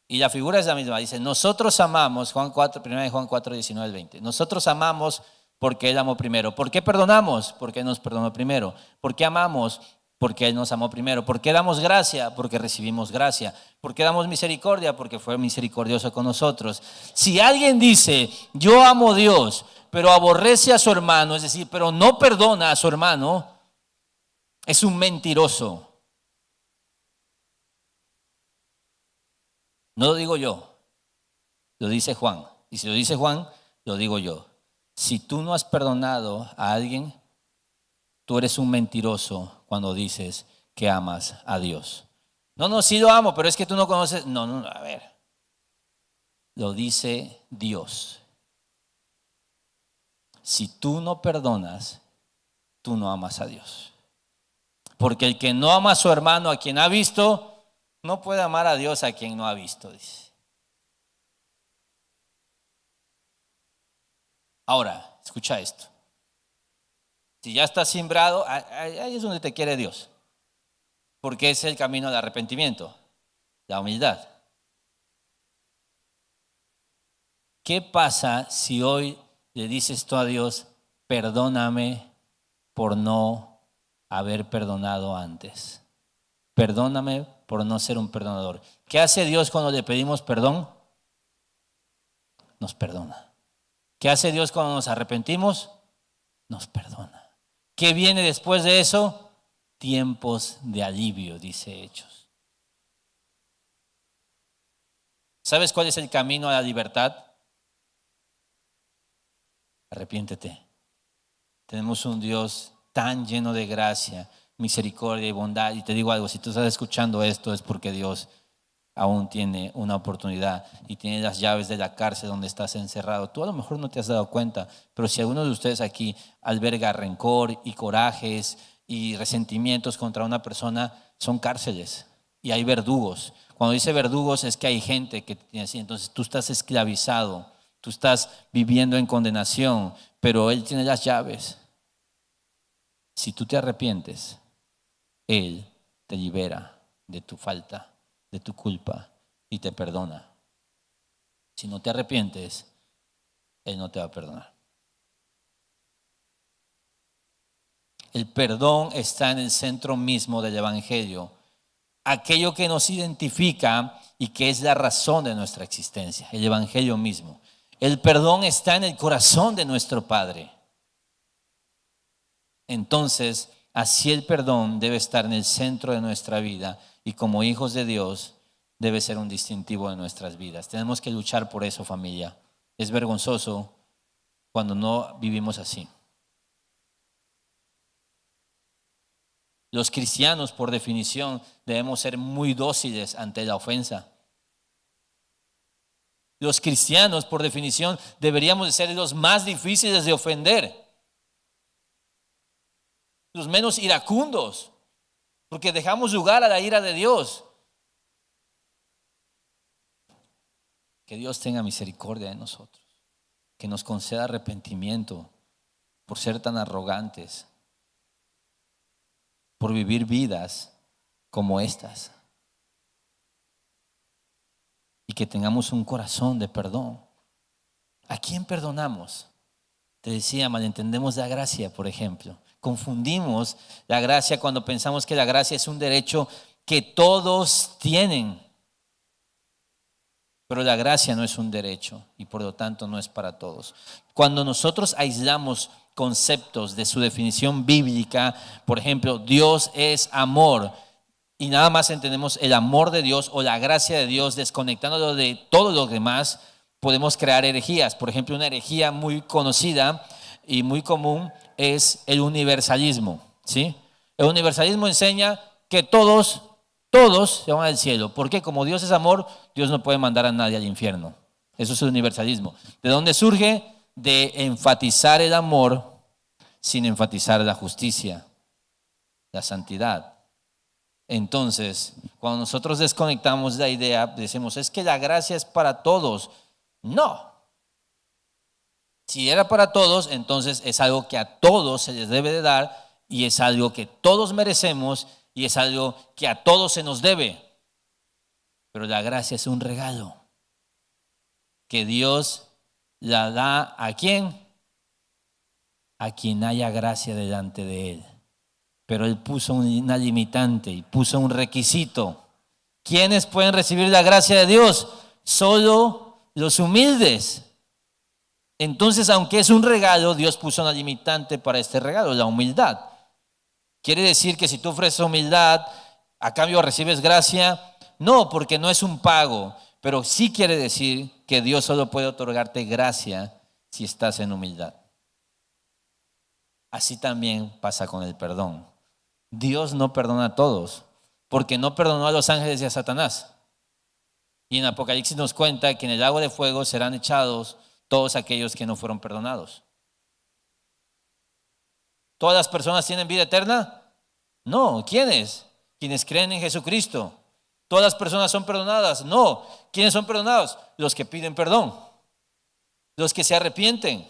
Y la figura es la misma. Dice, nosotros amamos, Juan 4, 1 Juan 4, 19 al 20. Nosotros amamos porque Él amó primero. ¿Por qué perdonamos? Porque Él nos perdonó primero. ¿Por qué amamos? Porque Él nos amó primero. ¿Por qué damos gracia? Porque recibimos gracia. ¿Por qué damos misericordia? Porque fue misericordioso con nosotros. Si alguien dice, yo amo a Dios, pero aborrece a su hermano, es decir, pero no perdona a su hermano, es un mentiroso. No lo digo yo, lo dice Juan. Y si lo dice Juan, lo digo yo. Si tú no has perdonado a alguien, tú eres un mentiroso cuando dices que amas a Dios. No, sí lo amo, pero es que tú no conoces. No, a ver. Lo dice Dios. Si tú no perdonas, tú no amas a Dios. Porque el que no ama a su hermano, a quien ha visto, no puede amar a Dios a quien no ha visto, dice. Ahora, escucha esto. Si ya estás sembrado, ahí es donde te quiere Dios. Porque es el camino del arrepentimiento, la humildad. ¿Qué pasa si hoy le dices tú a Dios, perdóname por no haber perdonado antes? Perdóname por no ser un perdonador. ¿Qué hace Dios cuando le pedimos perdón? Nos perdona. ¿Qué hace Dios cuando nos arrepentimos? Nos perdona. ¿Qué viene después de eso? Tiempos de alivio, dice Hechos. ¿Sabes cuál es el camino a la libertad? Arrepiéntete. Tenemos un Dios tan lleno de gracia, misericordia y bondad. Y te digo algo, si tú estás escuchando esto es porque Dios aún tiene una oportunidad y tiene las llaves de la cárcel donde estás encerrado. Tú a lo mejor no te has dado cuenta, pero si alguno de ustedes aquí alberga rencor y corajes y resentimientos contra una persona, son cárceles y hay verdugos. Cuando dice verdugos es que hay gente que tiene así, entonces tú estás esclavizado, tú estás viviendo en condenación, pero Él tiene las llaves. Si tú te arrepientes, Él te libera de tu falta, de tu culpa y te perdona. Si no te arrepientes, Él no te va a perdonar. El perdón está en el centro mismo del Evangelio, aquello que nos identifica y que es la razón de nuestra existencia, el Evangelio mismo. El perdón está en el corazón de nuestro Padre. Entonces, así el perdón debe estar en el centro de nuestra vida y como hijos de Dios debe ser un distintivo de nuestras vidas. Tenemos que luchar por eso, familia. Es vergonzoso cuando no vivimos así. Los cristianos, por definición, debemos ser muy dóciles ante la ofensa. Los cristianos, por definición, deberíamos de ser los más difíciles de ofender. Los menos iracundos, porque dejamos lugar a la ira de Dios. Que Dios tenga misericordia de nosotros, que nos conceda arrepentimiento por ser tan arrogantes, por vivir vidas como estas. Y que tengamos un corazón de perdón. ¿A quién perdonamos? Te decía, malentendemos la gracia, por ejemplo. Confundimos la gracia cuando pensamos que la gracia es un derecho que todos tienen. Pero la gracia no es un derecho y por lo tanto no es para todos. Cuando nosotros aislamos conceptos de su definición bíblica, por ejemplo, Dios es amor, y nada más entendemos el amor de Dios o la gracia de Dios desconectándolo de todo lo demás, podemos crear herejías. Por ejemplo, una herejía muy conocida y muy común es el universalismo, ¿sí? El universalismo enseña que todos se van al cielo. ¿Por qué? Como Dios es amor, Dios no puede mandar a nadie al infierno. Eso es el universalismo. ¿De dónde surge? De enfatizar el amor sin enfatizar la justicia, la santidad. Entonces, cuando nosotros desconectamos la idea, decimos, es que la gracia es para todos. No. Si era para todos, entonces es algo que a todos se les debe de dar y es algo que todos merecemos y es algo que a todos se nos debe. Pero la gracia es un regalo que Dios la da ¿a quién? A quien haya gracia delante de Él. Pero Él puso una limitante y puso un requisito. ¿Quiénes pueden recibir la gracia de Dios? Solo los humildes. Entonces, aunque es un regalo, Dios puso una limitante para este regalo, la humildad. ¿Quiere decir que si tú ofreces humildad, a cambio recibes gracia? No, porque no es un pago, pero sí quiere decir que Dios solo puede otorgarte gracia si estás en humildad. Así también pasa con el perdón. Dios no perdona a todos, porque no perdonó a los ángeles y a Satanás. Y en Apocalipsis nos cuenta que en el lago de fuego serán echados todos aquellos que no fueron perdonados. ¿Todas las personas tienen vida eterna? No. ¿Quiénes? Quienes creen en Jesucristo. ¿Todas las personas son perdonadas? No. ¿Quiénes son perdonados? Los que piden perdón, los que se arrepienten.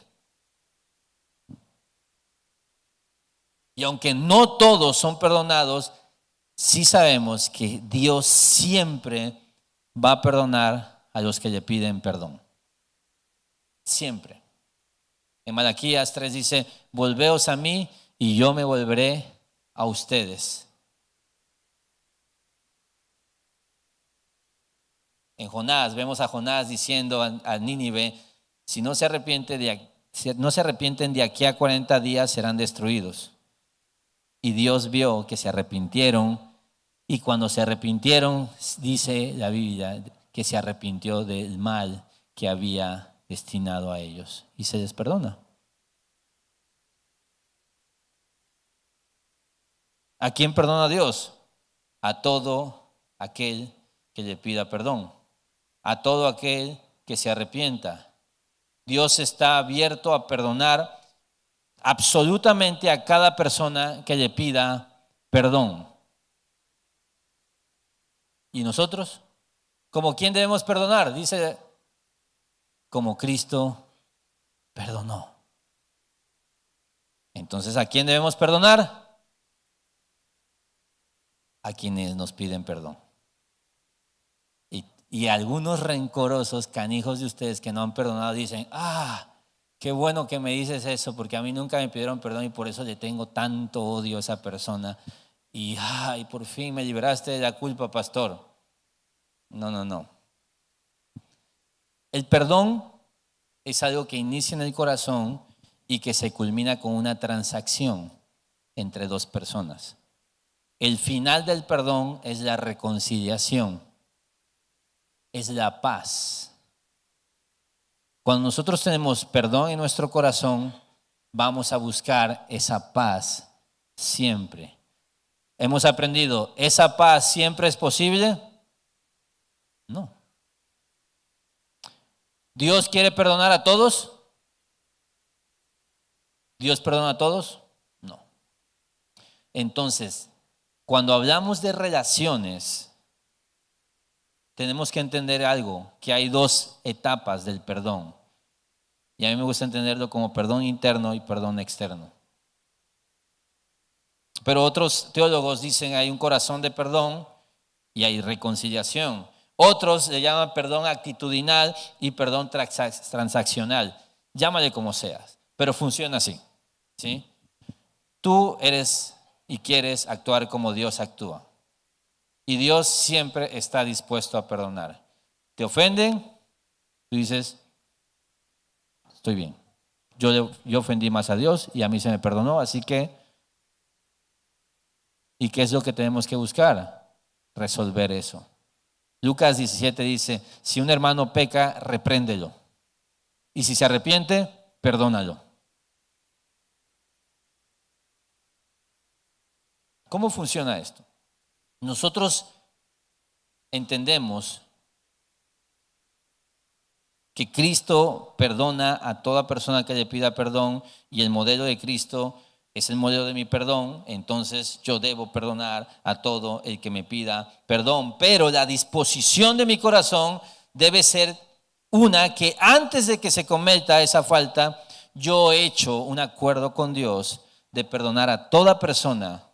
Y aunque no todos son perdonados, sí sabemos que Dios siempre va a perdonar a los que le piden perdón. Siempre. En Malaquías 3 dice, volveos a mí y yo me volveré a ustedes. En Jonás, vemos a Jonás diciendo a Nínive, si no se arrepienten de aquí a 40 días serán destruidos. Y Dios vio que se arrepintieron y cuando se arrepintieron, dice la Biblia, que se arrepintió del mal que había destinado a ellos y se les perdona. ¿A quién perdona Dios? A todo aquel que le pida perdón, a todo aquel que se arrepienta. Dios está abierto a perdonar absolutamente a cada persona que le pida perdón. ¿Y nosotros? ¿Como quién debemos perdonar? Dice, como Cristo perdonó. Entonces, ¿a quién debemos perdonar? A quienes nos piden perdón. Y algunos rencorosos, canijos de ustedes que no han perdonado, dicen, qué bueno que me dices eso, porque a mí nunca me pidieron perdón y por eso le tengo tanto odio a esa persona. Y por fin me liberaste de la culpa, pastor. No. El perdón es algo que inicia en el corazón y que se culmina con una transacción entre dos personas. El final del perdón es la reconciliación, es la paz. Cuando nosotros tenemos perdón en nuestro corazón, vamos a buscar esa paz siempre. Hemos aprendido, ¿esa paz siempre es posible? No. ¿Dios quiere perdonar a todos? ¿Dios perdona a todos? No. Entonces, cuando hablamos de relaciones, tenemos que entender algo, que hay dos etapas del perdón. Y a mí me gusta entenderlo como perdón interno y perdón externo. Pero otros teólogos dicen hay un corazón de perdón y hay reconciliación. Otros le llaman perdón actitudinal y perdón transaccional. Llámale como seas, pero funciona así, ¿sí? Tú eres y quieres actuar como Dios actúa. Y Dios siempre está dispuesto a perdonar. ¿Te ofenden? Tú dices, estoy bien. Yo ofendí más a Dios y a mí se me perdonó, así que, ¿y qué es lo que tenemos que buscar? Resolver eso. Lucas 17 dice, si un hermano peca, repréndelo. Y si se arrepiente, perdónalo. ¿Cómo funciona esto? Nosotros entendemos que Cristo perdona a toda persona que le pida perdón y el modelo de Cristo es el modelo de mi perdón, entonces yo debo perdonar a todo el que me pida perdón. Pero la disposición de mi corazón debe ser una que antes de que se cometa esa falta, yo he hecho un acuerdo con Dios de perdonar a toda persona.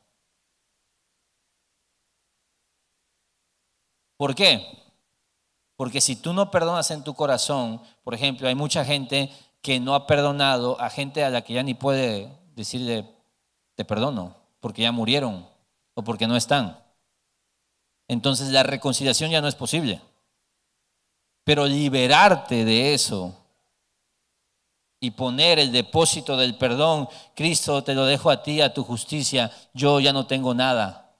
¿Por qué? Porque si tú no perdonas en tu corazón, por ejemplo, hay mucha gente que no ha perdonado a gente a la que ya ni puede decirle te perdono, porque ya murieron o porque no están. Entonces la reconciliación ya no es posible. Pero liberarte de eso y poner el depósito del perdón, Cristo, te lo dejo a ti, a tu justicia, yo ya no tengo nada.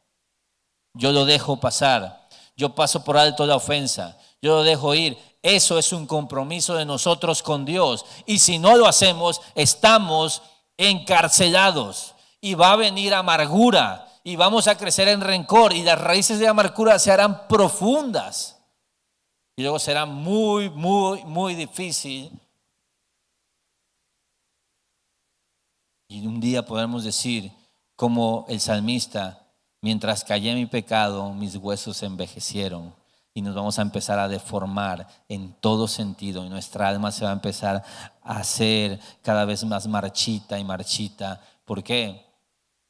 Yo lo dejo pasar. Yo paso por alto la ofensa. Yo lo dejo ir. Eso es un compromiso de nosotros con Dios. Y si no lo hacemos, estamos encarcelados. Y va a venir amargura. Y vamos a crecer en rencor. Y las raíces de amargura se harán profundas. Y luego será muy, muy, muy difícil. Y un día podremos decir, como el salmista, mientras callé mi pecado, mis huesos se envejecieron. Y nos vamos a empezar a deformar en todo sentido. Y nuestra alma se va a empezar a hacer cada vez más marchita y marchita. ¿Por qué?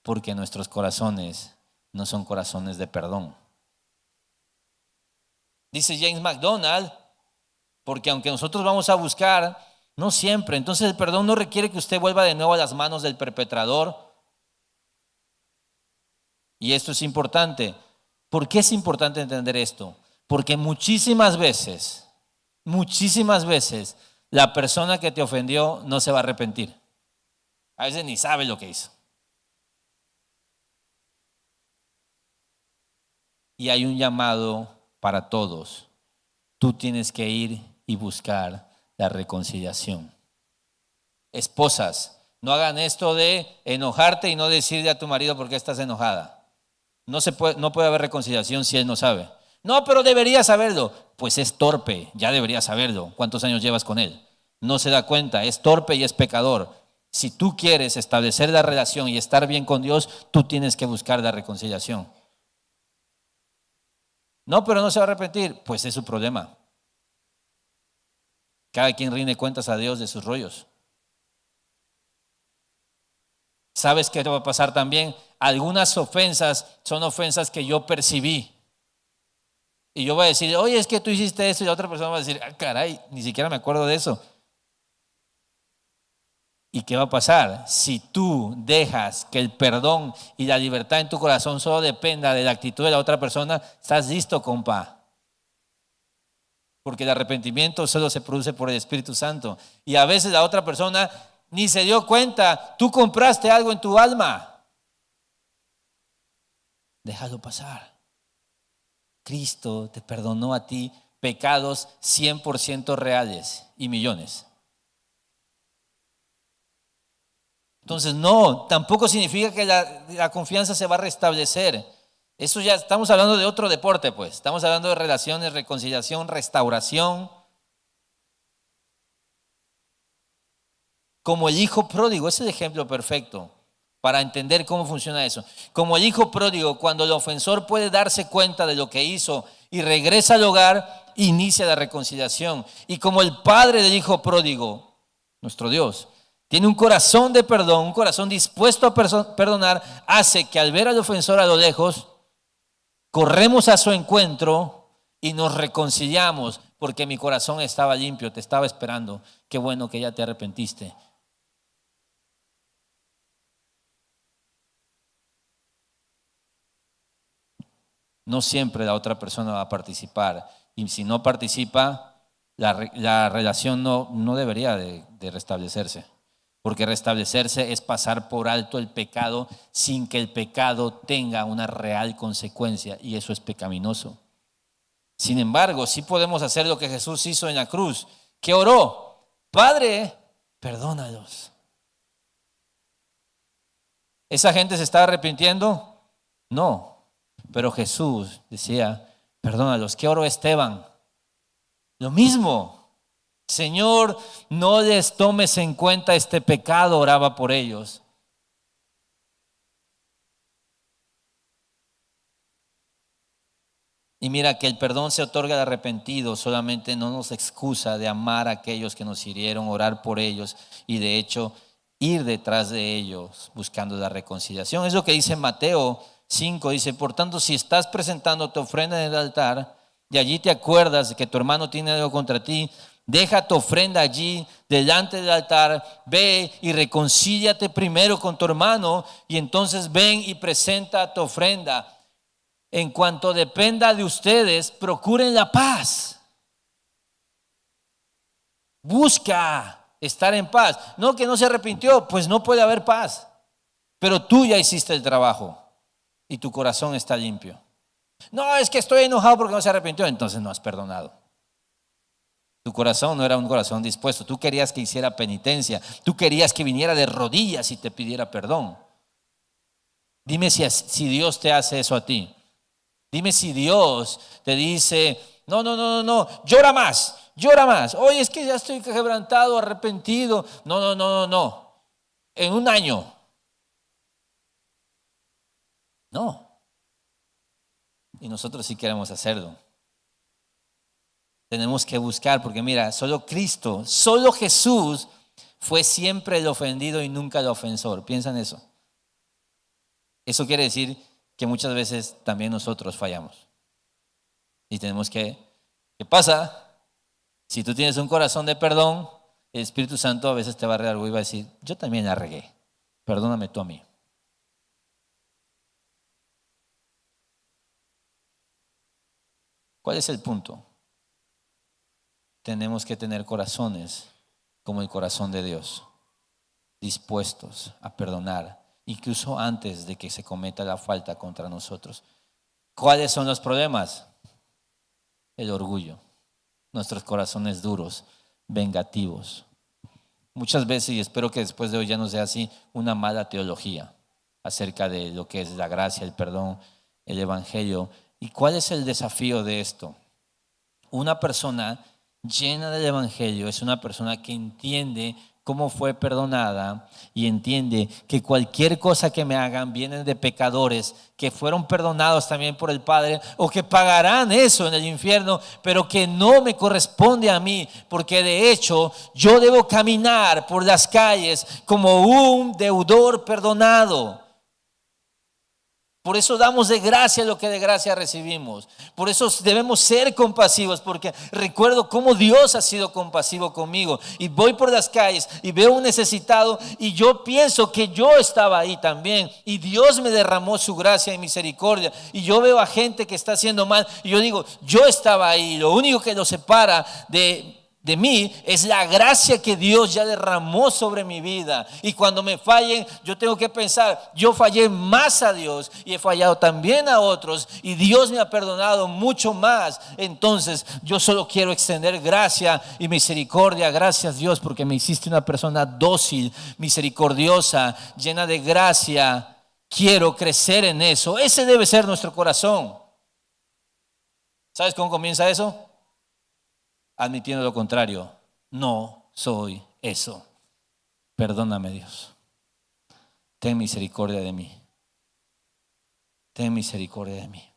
Porque nuestros corazones no son corazones de perdón. Dice James MacDonald, porque aunque nosotros vamos a buscar, no siempre. Entonces el perdón no requiere que usted vuelva de nuevo a las manos del perpetrador. Y esto es importante. ¿Por qué es importante entender esto? Porque muchísimas veces, la persona que te ofendió no se va a arrepentir. A veces ni sabe lo que hizo. Y hay un llamado para todos. Tú tienes que ir y buscar la reconciliación. Esposas, no hagan esto de enojarte y no decirle a tu marido por qué estás enojada. No puede haber reconciliación si él no sabe. No, pero debería saberlo. Pues es torpe, ya debería saberlo. ¿Cuántos años llevas con él? No se da cuenta, es torpe y es pecador. Si tú quieres establecer la relación y estar bien con Dios, tú tienes que buscar la reconciliación. No, pero no se va a arrepentir. Pues es su problema. Cada quien rinde cuentas a Dios de sus rollos. ¿Sabes qué va a pasar también? Algunas ofensas son ofensas que yo percibí. Y yo voy a decir, oye, es que tú hiciste eso. Y la otra persona va a decir, ah, caray, ni siquiera me acuerdo de eso. ¿Y qué va a pasar? Si tú dejas que el perdón y la libertad en tu corazón solo dependa de la actitud de la otra persona, estás listo, compa. Porque el arrepentimiento solo se produce por el Espíritu Santo. Y a veces la otra persona ni se dio cuenta. Tú compraste algo en tu alma. Déjalo pasar. Cristo te perdonó a ti pecados 100% reales y millones. Entonces no, tampoco significa que la confianza se va a restablecer. Eso ya estamos hablando de otro deporte, pues. Estamos hablando de relaciones, reconciliación, restauración. Como el hijo pródigo, es el ejemplo perfecto para entender cómo funciona eso. Como el hijo pródigo, cuando el ofensor puede darse cuenta de lo que hizo y regresa al hogar, inicia la reconciliación. Y como el padre del hijo pródigo, nuestro Dios, tiene un corazón de perdón, un corazón dispuesto a perdonar, hace que al ver al ofensor a lo lejos, corremos a su encuentro y nos reconciliamos porque mi corazón estaba limpio, te estaba esperando. Qué bueno que ya te arrepentiste. No siempre la otra persona va a participar. Y si no participa, la relación no debería de restablecerse. Porque restablecerse es pasar por alto el pecado sin que el pecado tenga una real consecuencia. Y eso es pecaminoso. Sin embargo, sí podemos hacer lo que Jesús hizo en la cruz. ¿Qué oró? Padre, perdónalos. ¿Esa gente se está arrepintiendo? No. Pero Jesús decía, perdónalos. ¿Qué oró Esteban? Lo mismo. Señor, no les tomes en cuenta este pecado, oraba por ellos. Y mira que el perdón se otorga al arrepentido, solamente no nos excusa de amar a aquellos que nos hirieron, orar por ellos y de hecho ir detrás de ellos buscando la reconciliación. Es lo que dice Mateo 5, dice, por tanto, si estás presentando tu ofrenda en el altar y allí te acuerdas de que tu hermano tiene algo contra ti, deja tu ofrenda allí delante del altar, ve y reconcíliate primero con tu hermano y entonces ven y presenta tu ofrenda. En cuanto dependa de ustedes, procuren la paz. Busca estar en paz. No que no se arrepintió, pues no puede haber paz. Pero tú ya hiciste el trabajo y tu corazón está limpio. No, es que estoy enojado porque no se arrepintió, entonces no has perdonado. Tu corazón no era un corazón dispuesto. Tú querías que hiciera penitencia. Tú querías que viniera de rodillas y te pidiera perdón. Dime si Dios te hace eso a ti. Dime si Dios te dice, no, llora más, llora más. Oye, es que ya estoy quebrantado, arrepentido. No. En un año. No. Y nosotros sí queremos hacerlo. Tenemos que buscar, porque mira, solo Cristo, solo Jesús fue siempre el ofendido y nunca el ofensor. Piensa en eso. Eso quiere decir que muchas veces también nosotros fallamos. Y tenemos que, ¿qué pasa? Si tú tienes un corazón de perdón, el Espíritu Santo a veces te va a regar y va a decir, yo también la regué, perdóname tú a mí. ¿Cuál es el punto? Tenemos que tener corazones como el corazón de Dios, dispuestos a perdonar, incluso antes de que se cometa la falta contra nosotros. ¿Cuáles son los problemas? El orgullo, nuestros corazones duros, vengativos. Muchas veces, y espero que después de hoy ya no sea así, una mala teología acerca de lo que es la gracia, el perdón, el evangelio. ¿Y cuál es el desafío de esto? Una persona llena del evangelio es una persona que entiende cómo fue perdonada y entiende que cualquier cosa que me hagan viene de pecadores que fueron perdonados también por el Padre o que pagarán eso en el infierno, pero que no me corresponde a mí, porque de hecho yo debo caminar por las calles como un deudor perdonado. Por eso damos de gracia lo que de gracia recibimos. Por eso debemos ser compasivos, porque recuerdo cómo Dios ha sido compasivo conmigo. Y voy por las calles y veo un necesitado y yo pienso que yo estaba ahí también. Y Dios me derramó su gracia y misericordia. Y yo veo a gente que está haciendo mal y yo digo, yo estaba ahí. Lo único que lo separa de mí es la gracia que Dios ya derramó sobre mi vida. Y cuando me fallen, yo tengo que pensar, yo fallé más a Dios y he fallado también a otros y Dios me ha perdonado mucho más. Entonces yo solo quiero extender gracia y misericordia. Gracias, Dios, porque me hiciste una persona dócil, misericordiosa, llena de gracia. Quiero crecer en eso. Ese debe ser nuestro corazón. ¿Sabes cómo comienza eso? Admitiendo lo contrario, no soy eso. Perdóname, Dios. Ten misericordia de mí. Ten misericordia de mí.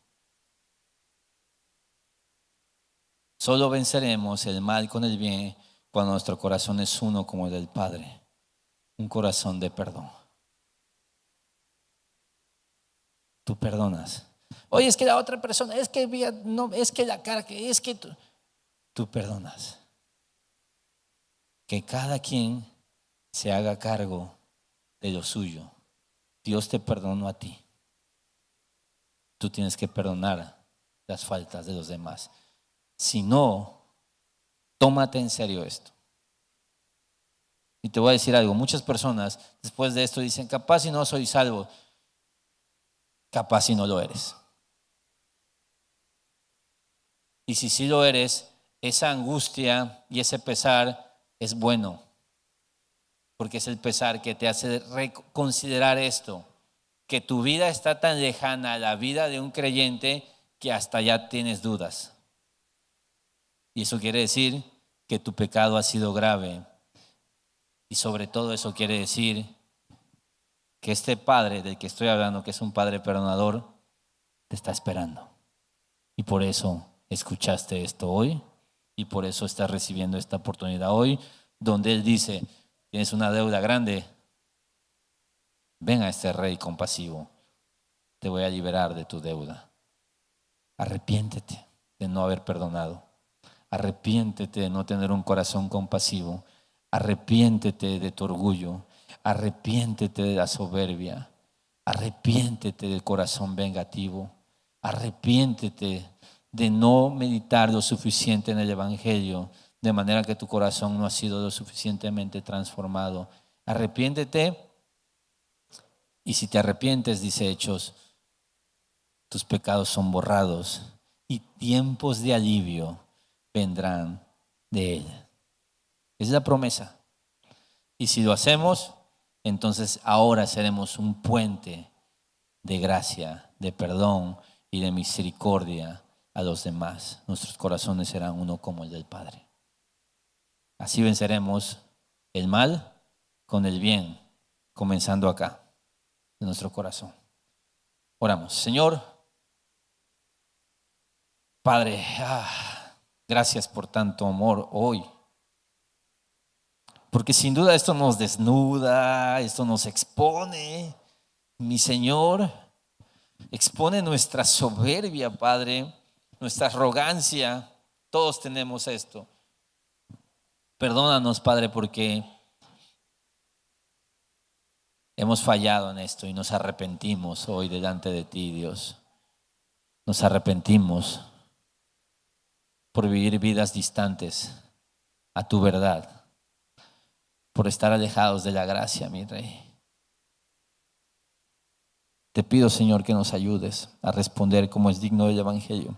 Solo venceremos el mal con el bien cuando nuestro corazón es uno como el del Padre. Un corazón de perdón. Tú perdonas. Oye, es que la otra persona, es que no, es que la cara, es que tú perdonas. Que cada quien se haga cargo de lo suyo. Dios te perdonó a ti. Tú tienes que perdonar las faltas de los demás. Si no, tómate en serio esto. Y te voy a decir algo, muchas personas después de esto dicen, capaz si no soy salvo, capaz si no lo eres. Y si sí lo eres, esa angustia y ese pesar es bueno, porque es el pesar que te hace reconsiderar esto, que tu vida está tan lejana a la vida de un creyente que hasta ya tienes dudas. Y eso quiere decir que tu pecado ha sido grave. Y sobre todo eso quiere decir que este Padre del que estoy hablando, que es un Padre perdonador, te está esperando. Y por eso escuchaste esto hoy y por eso estás recibiendo esta oportunidad hoy, donde Él dice, tienes una deuda grande, ven a este Rey compasivo, te voy a liberar de tu deuda. Arrepiéntete de no haber perdonado. Arrepiéntete de no tener un corazón compasivo. Arrepiéntete de tu orgullo. Arrepiéntete de la soberbia. Arrepiéntete del corazón vengativo. Arrepiéntete de no meditar lo suficiente en el Evangelio, de manera que tu corazón no ha sido lo suficientemente transformado. Arrepiéntete, y si te arrepientes, dice Hechos, tus pecados son borrados y tiempos de alivio vendrán de Él. Es la promesa. Y si lo hacemos, entonces ahora seremos un puente de gracia, de perdón y de misericordia a los demás. Nuestros corazones serán uno como el del Padre. Así venceremos el mal con el bien, comenzando acá, en nuestro corazón. Oramos. Señor, Padre, gracias por tanto amor hoy. Porque sin duda esto nos desnuda, esto nos expone. Mi Señor, expone nuestra soberbia, Padre, nuestra arrogancia. Todos tenemos esto. Perdónanos, Padre, porque hemos fallado en esto y nos arrepentimos hoy delante de ti, Dios. Nos arrepentimos por vivir vidas distantes a tu verdad, por estar alejados de la gracia, mi Rey. Te pido, Señor, que nos ayudes a responder como es digno del Evangelio.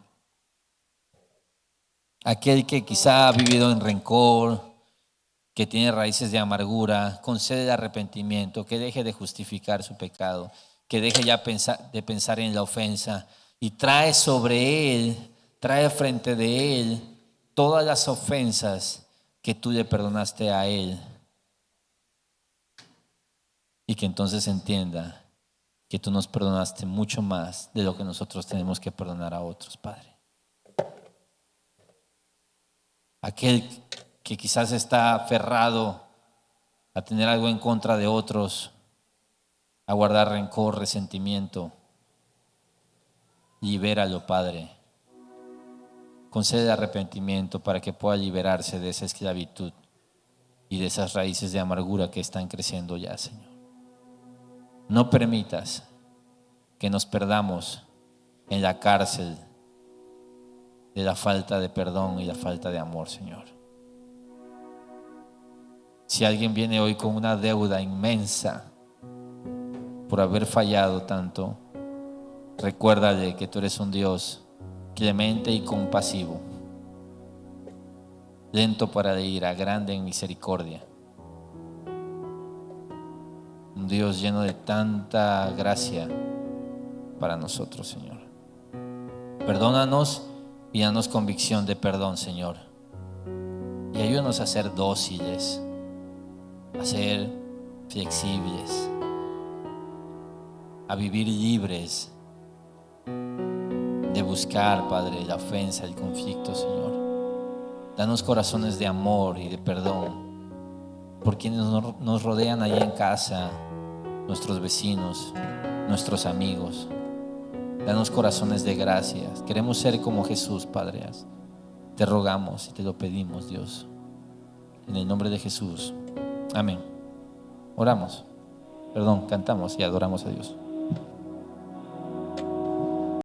Aquel que quizá ha vivido en rencor, que tiene raíces de amargura, concede el arrepentimiento, que deje de justificar su pecado, que deje ya de pensar en la ofensa y trae sobre él, trae frente de él todas las ofensas que tú le perdonaste a él. Y que entonces entienda que tú nos perdonaste mucho más de lo que nosotros tenemos que perdonar a otros, Padre. Aquel que quizás está aferrado a tener algo en contra de otros, a guardar rencor, resentimiento, libéralo, Padre. Concede arrepentimiento para que pueda liberarse de esa esclavitud y de esas raíces de amargura que están creciendo ya, Señor. No permitas que nos perdamos en la cárcel de la falta de perdón y la falta de amor, Señor. Si alguien viene hoy con una deuda inmensa por haber fallado tanto, recuérdale que tú eres un Dios clemente y compasivo, lento para la ira, grande en misericordia. Un Dios lleno de tanta gracia para nosotros, Señor. Perdónanos y danos convicción de perdón, Señor. Y ayúdanos a ser dóciles, a ser flexibles, a vivir libres de buscar, Padre, la ofensa, el conflicto, Señor. Danos corazones de amor y de perdón por quienes nos rodean allá en casa, nuestros vecinos, nuestros amigos. Danos corazones de gracias. Queremos ser como Jesús, Padre. Te rogamos y te lo pedimos, Dios, en el nombre de Jesús. Amén. Oramos. Cantamos y adoramos a Dios.